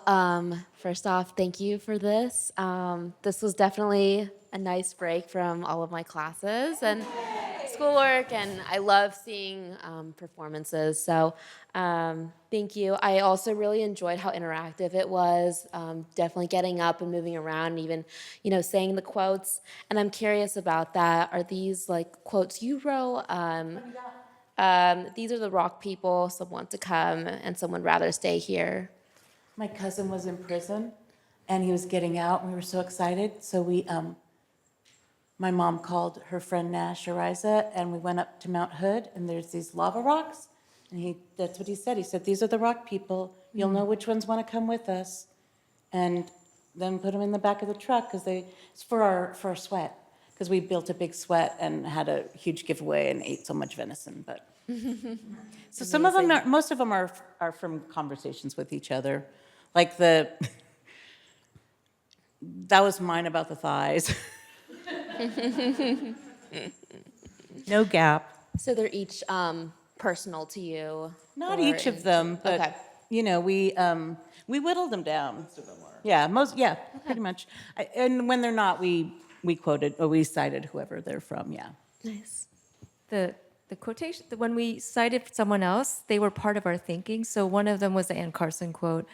First off, thank you for this. This was definitely a nice break from all of my classes and schoolwork, and I love seeing performances. So thank you. I also really enjoyed how interactive it was, definitely getting up and moving around, and even, saying the quotes. And I'm curious about that. Are these like quotes you wrote? These are the rock people. Some want to come and some would rather stay here. My cousin was in prison, and he was getting out, and we were so excited. So my mom called her friend Nash Ariza, and we went up to Mount Hood, and there's these lava rocks, and that's what he said. He said, these are the rock people. You'll know which ones want to come with us. And then put them in the back of the truck, because it's for our sweat, because we built a big sweat and had a huge giveaway and ate so much venison. But so some of them most of them are from conversations with each other. Like that was mine about the thighs. No gap. So they're each personal to you? Not each of them, but okay. We whittled them down. Most of them are. Yeah, pretty much. And when they're not, we quoted or we cited whoever they're from. Yeah. Nice. The quotation, when we cited someone else, they were part of our thinking. So one of them was the Ann Carson quote.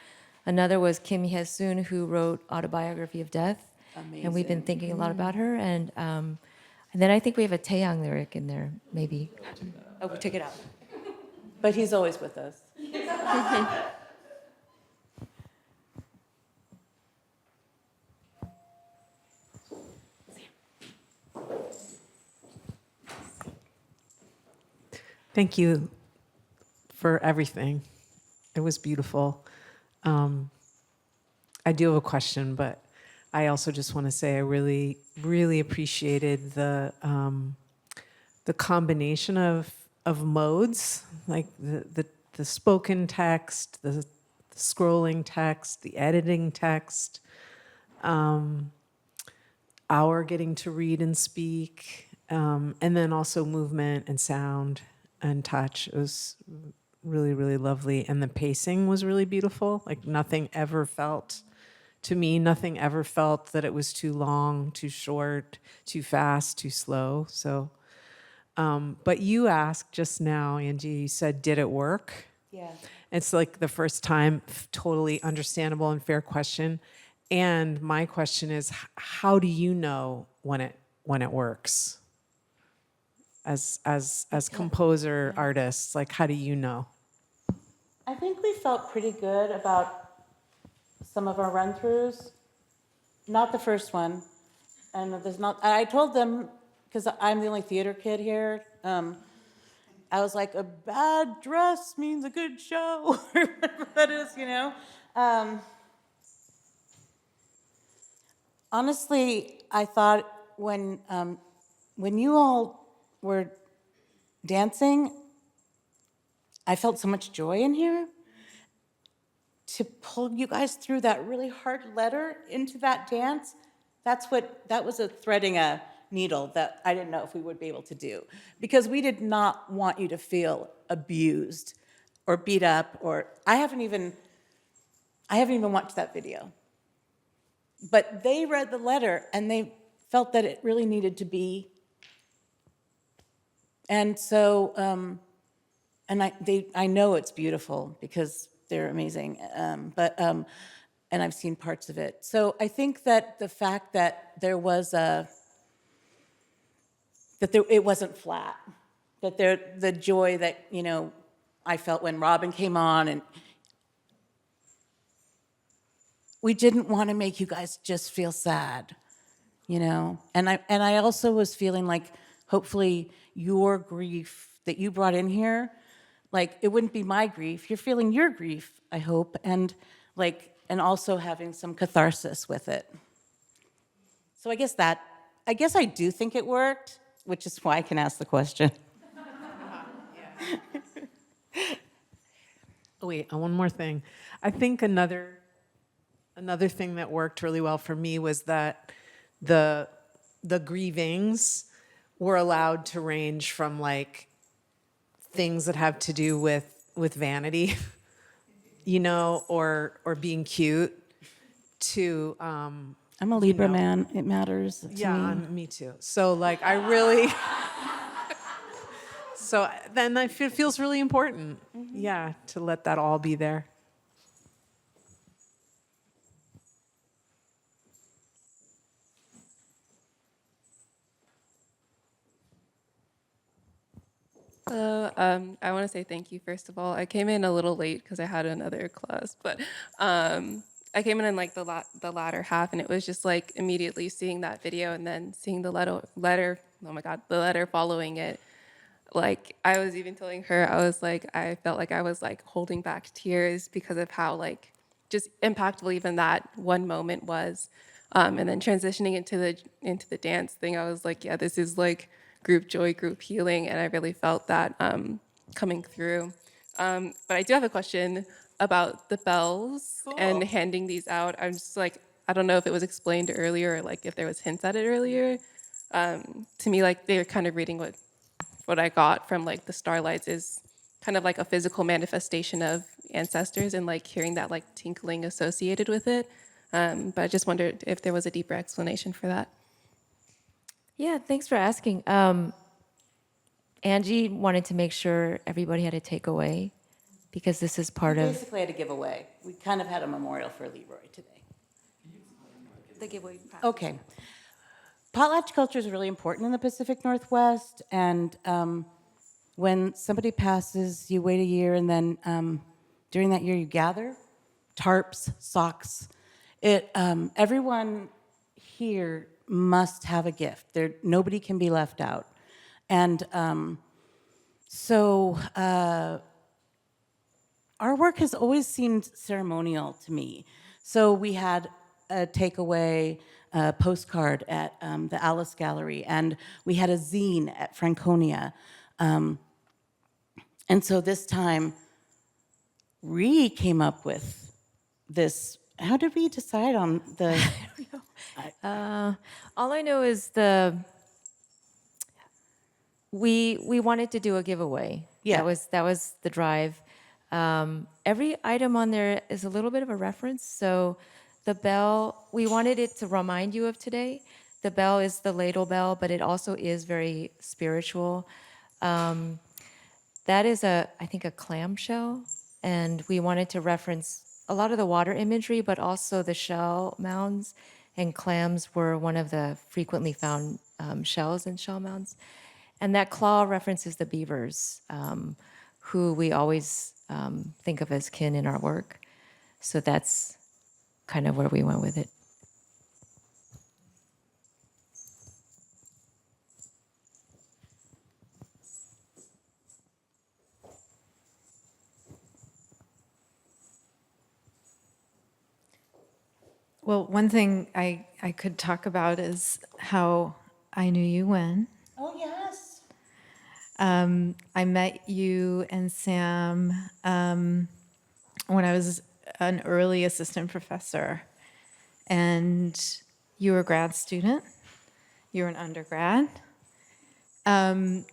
Another was Kim Hye-soon, who wrote Autobiography of Death. Amazing. And we've been thinking a lot about her. And then I think we have a Taeyang lyric in there, maybe. Oh, we took it out. But he's always with us. Thank you for everything. It was beautiful. I do have a question, but I also just want to say I really, really appreciated the combination of modes, like the spoken text, the scrolling text, the editing text, our getting to read and speak, and then also movement and sound and touch. It was really, really lovely. And the pacing was really beautiful. Like nothing ever felt that it was too long, too short, too fast, too slow. So, but you asked just now, Angie, you said, did it work? Yeah. It's like the first time, totally understandable and fair question. And my question is, how do you know when it works? As composer artists, like how do you know? I think we felt pretty good about some of our run-throughs. Not the first one, and I told them, because I'm the only theater kid here. I was like, a bad dress means a good show, or whatever that is, Honestly, I thought when you all were dancing, I felt so much joy in here. To pull you guys through that really hard letter into that dance, that was a threading a needle that I didn't know if we would be able to do. Because we did not want you to feel abused or beat up, or I haven't even watched that video. But they read the letter and they felt that it really needed to be. And so, and I know it's beautiful because they're amazing, and I've seen parts of it. So I think that the fact that it wasn't flat, that the joy that, I felt when Robin came on, and we didn't want to make you guys just feel sad, and I also was feeling like hopefully your grief that you brought in here, like it wouldn't be my grief. You're feeling your grief, I hope, and also having some catharsis with it. So I guess I do think it worked, which is why I can ask the question. Oh, wait, one more thing. I think another thing that worked really well for me was that the grievings were allowed to range from things that have to do with vanity, or being cute, to I'm a Libra man. It matters to me. Me too. So I really. So then it feels really important, to let that all be there. I want to say thank you, first of all. I came in a little late because I had another class, but I came in the latter half, and it was just immediately seeing that video and then seeing the letter, oh my God, the letter following it. I was even telling her, I felt like I was holding back tears because of how just impactful even that one moment was. And then transitioning into the dance thing, I was like, yeah, this is group joy, group healing, and I really felt that coming through. But I do have a question about the bells and handing these out. I'm just I don't know if it was explained earlier or if there was hints at it earlier. To me, they were kind of reading what I got from the starlights is kind of a physical manifestation of ancestors, and hearing that tinkling associated with it. But I just wondered if there was a deeper explanation for that. Yeah, thanks for asking. Angie wanted to make sure everybody had a takeaway because this is part of... Basically had a giveaway. We kind of had a memorial for Leroy today. The giveaway. Okay. Potlatch culture is really important in the Pacific Northwest, and when somebody passes, you wait a year, and then during that year you gather tarps, socks. Everyone here must have a gift. Nobody can be left out. And so our work has always seemed ceremonial to me. So we had a takeaway postcard at the Alice Gallery, and we had a zine at Franconia. And so this time, Ree came up with this. How did we decide on the... all I know is we wanted to do a giveaway. Yeah. That was the drive. Every item on there is a little bit of a reference. So the bell, we wanted it to remind you of today. The bell is the ladle bell, but it also is very spiritual. That is I think a clamshell, and we wanted to reference a lot of the water imagery, but also the shell mounds, and clams were one of the frequently found shells in shell mounds. And that claw references the beavers, who we always think of as kin in our work. So that's kind of where we went with it. Well, one thing I could talk about is how I knew you when. Oh, yes. I met you and Sam when I was an early assistant professor, and you were a grad student. You were an undergrad. And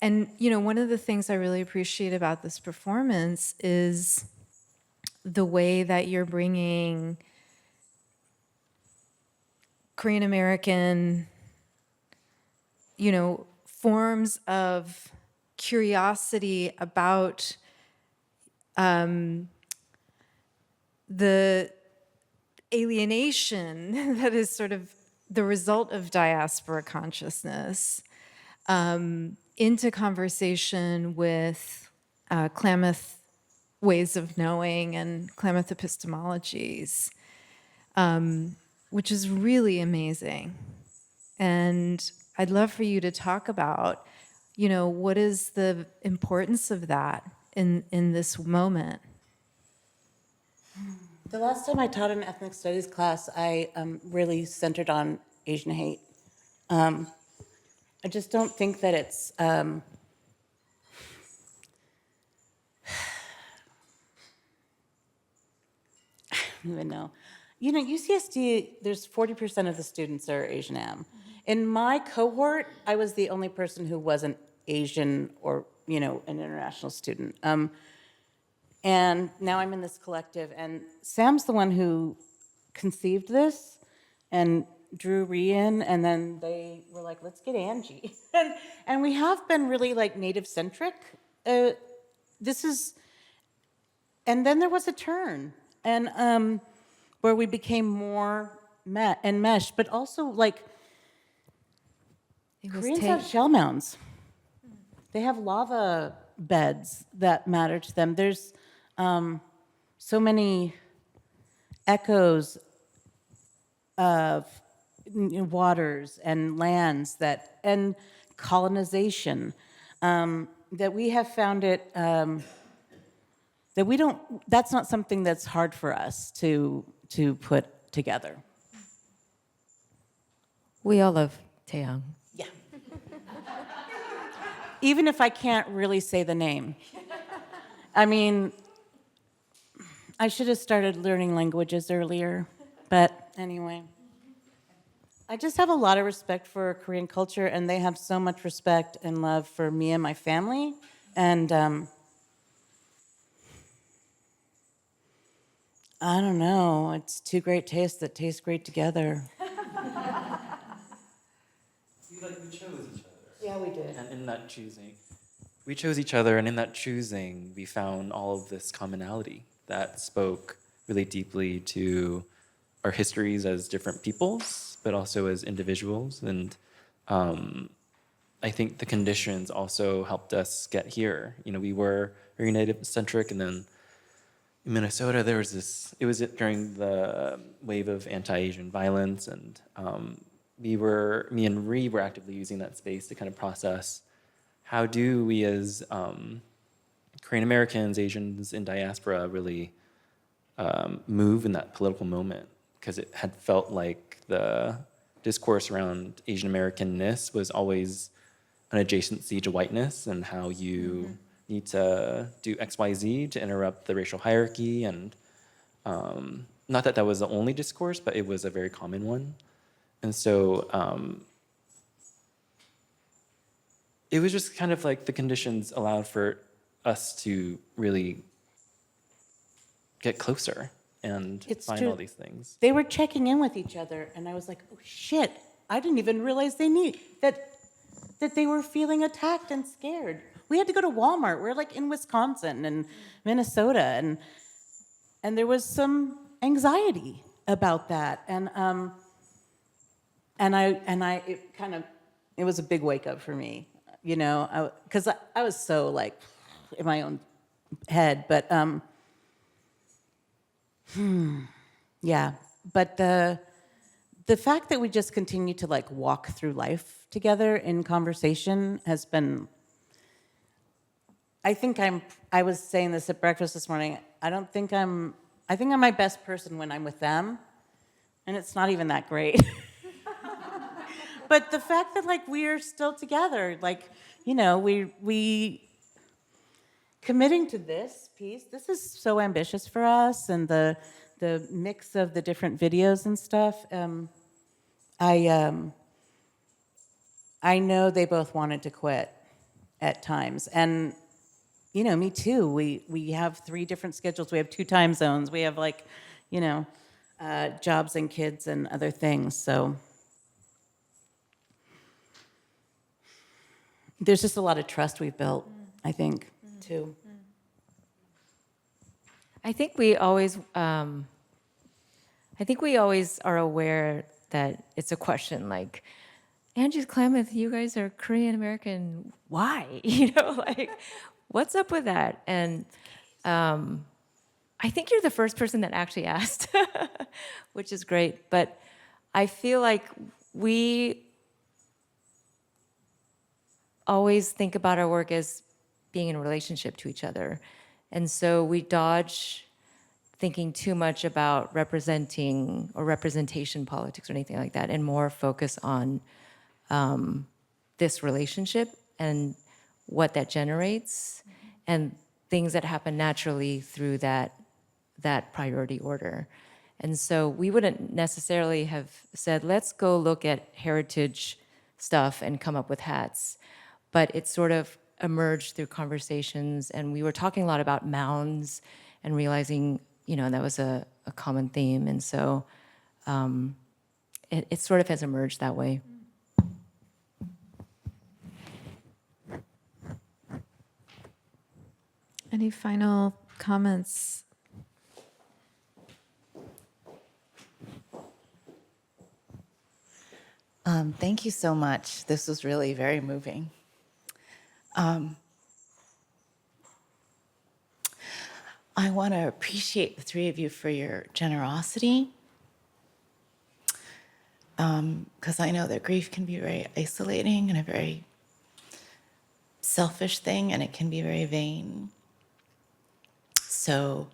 one of the things I really appreciate about this performance is the way that you're bringing Korean American, forms of curiosity about the alienation that is sort of the result of diaspora consciousness into conversation with Klamath ways of knowing and Klamath epistemologies, which is really amazing. And I'd love for you to talk about, what is the importance of that in this moment? The last time I taught an ethnic studies class, I really centered on Asian hate. I just don't think that it's I don't even know. UCSD, there's 40% of the students are Asian Am. In my cohort, I was the only person who wasn't Asian or, an international student. And now I'm in this collective, and Sam's the one who conceived this and drew Ree in, and then they were like, let's get Angie. and we have been really like native-centric. And then there was a turn, and where we became more enmeshed, but also like, Koreans have shell mounds. They have lava beds that matter to them. There's so many echoes of waters and lands and colonization that we have found it that's not something that's hard for us to put together. We all love Taeyang. Yeah. Even if I can't really say the name. I mean, I should have started learning languages earlier, but anyway. I just have a lot of respect for Korean culture, and they have so much respect and love for me and my family, and I don't know, it's two great tastes that taste great together. We chose each other. Yeah, we did. And in that choosing, we chose each other, and in that choosing, we found all of this commonality that spoke really deeply to our histories as different peoples, but also as individuals. And I think the conditions also helped us get here. We were very native-centric, and then in Minnesota, there was it was during the wave of anti-Asian violence, and me and Ree were actively using that space to kind of process how do we as Korean Americans, Asians in diaspora really move in that political moment, because it had felt like the discourse around Asian Americanness was always an adjacency to whiteness, and how you need to do XYZ to interrupt the racial hierarchy. And not that that was the only discourse, but it was a very common one. And so it was just kind of like the conditions allowed for us to really get closer and find all these things. They were checking in with each other, and I was like, oh shit, I didn't even realize that they were feeling attacked and scared. We had to go to Walmart. We're like in Wisconsin and Minnesota, and there was some anxiety about that. And it was a big wake up for me, because I was so like in my own head, but yeah. But the fact that we just continue to like walk through life together in conversation has been, I was saying this at breakfast this morning, I think I'm my best person when I'm with them, and it's not even that great. But the fact that like we are still together, like you know, we committing to this piece, this is so ambitious for us, and the mix of the different videos and stuff. I know they both wanted to quit at times, and you know, me too. We have 3 different schedules. We have 2 time zones. We have like, you know, jobs and kids and other things. So there's just a lot of trust we've built, I think, too. I think we always are aware that it's a question like, Angie's Klamath, you guys are Korean American. Why? You know, like, what's up with that? And I think you're the first person that actually asked, which is great. But I feel like we always think about our work as being in a relationship to each other. And so we dodge thinking too much about representing or representation politics or anything like that, and more focus on this relationship and what that generates and things that happen naturally through that priority order. And so we wouldn't necessarily have said, let's go look at heritage stuff and come up with hats. But it sort of emerged through conversations, and we were talking a lot about mounds and realizing, you know, that was a common theme. And so it sort of has emerged that way. Any final comments? Thank you so much. This was really very moving. I want to appreciate the 3 of you for your generosity, because I know that grief can be very isolating and a very selfish thing, and it can be very vain. So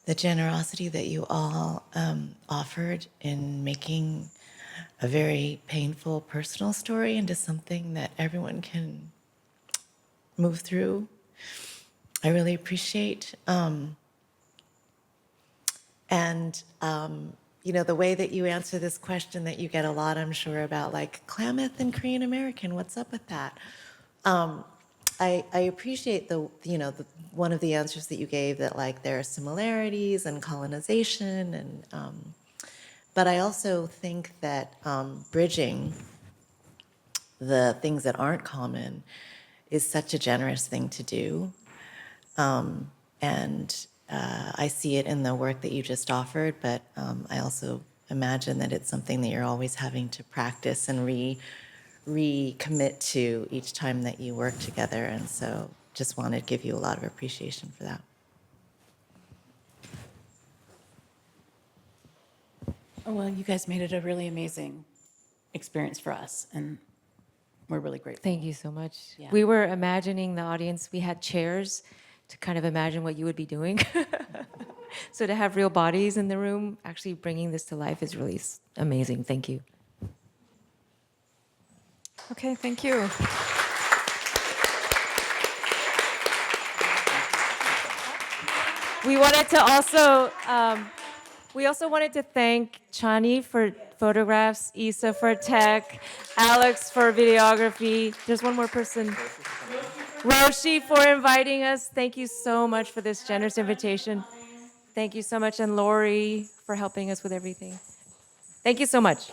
the generosity that you all offered in making a very painful personal story into something that everyone can move through, I really appreciate. You know, the way that you answer this question that you get a lot, I'm sure, about like Klamath and Korean American, what's up with that? I appreciate one of the answers that you gave, that like there are similarities and colonization, and but I also think that bridging the things that aren't common is such a generous thing to do. I see it in the work that you just offered, but I also imagine that it's something that you're always having to practice and recommit to each time that you work together. And so just wanted to give you a lot of appreciation for that. Oh, well, you guys made it a really amazing experience for us, and we're really grateful. Thank you so much. Yeah. We were imagining the audience. We had chairs to kind of imagine what you would be doing. So to have real bodies in the room, actually bringing this to life is really amazing. Thank you. Okay, thank you. We wanted to also, we also wanted to thank Chani for photographs, Isa for tech, Alex for videography. There's one more person. Roshi for inviting us. Thank you so much for this generous invitation. Thank you so much. And Lori for helping us with everything. Thank you so much.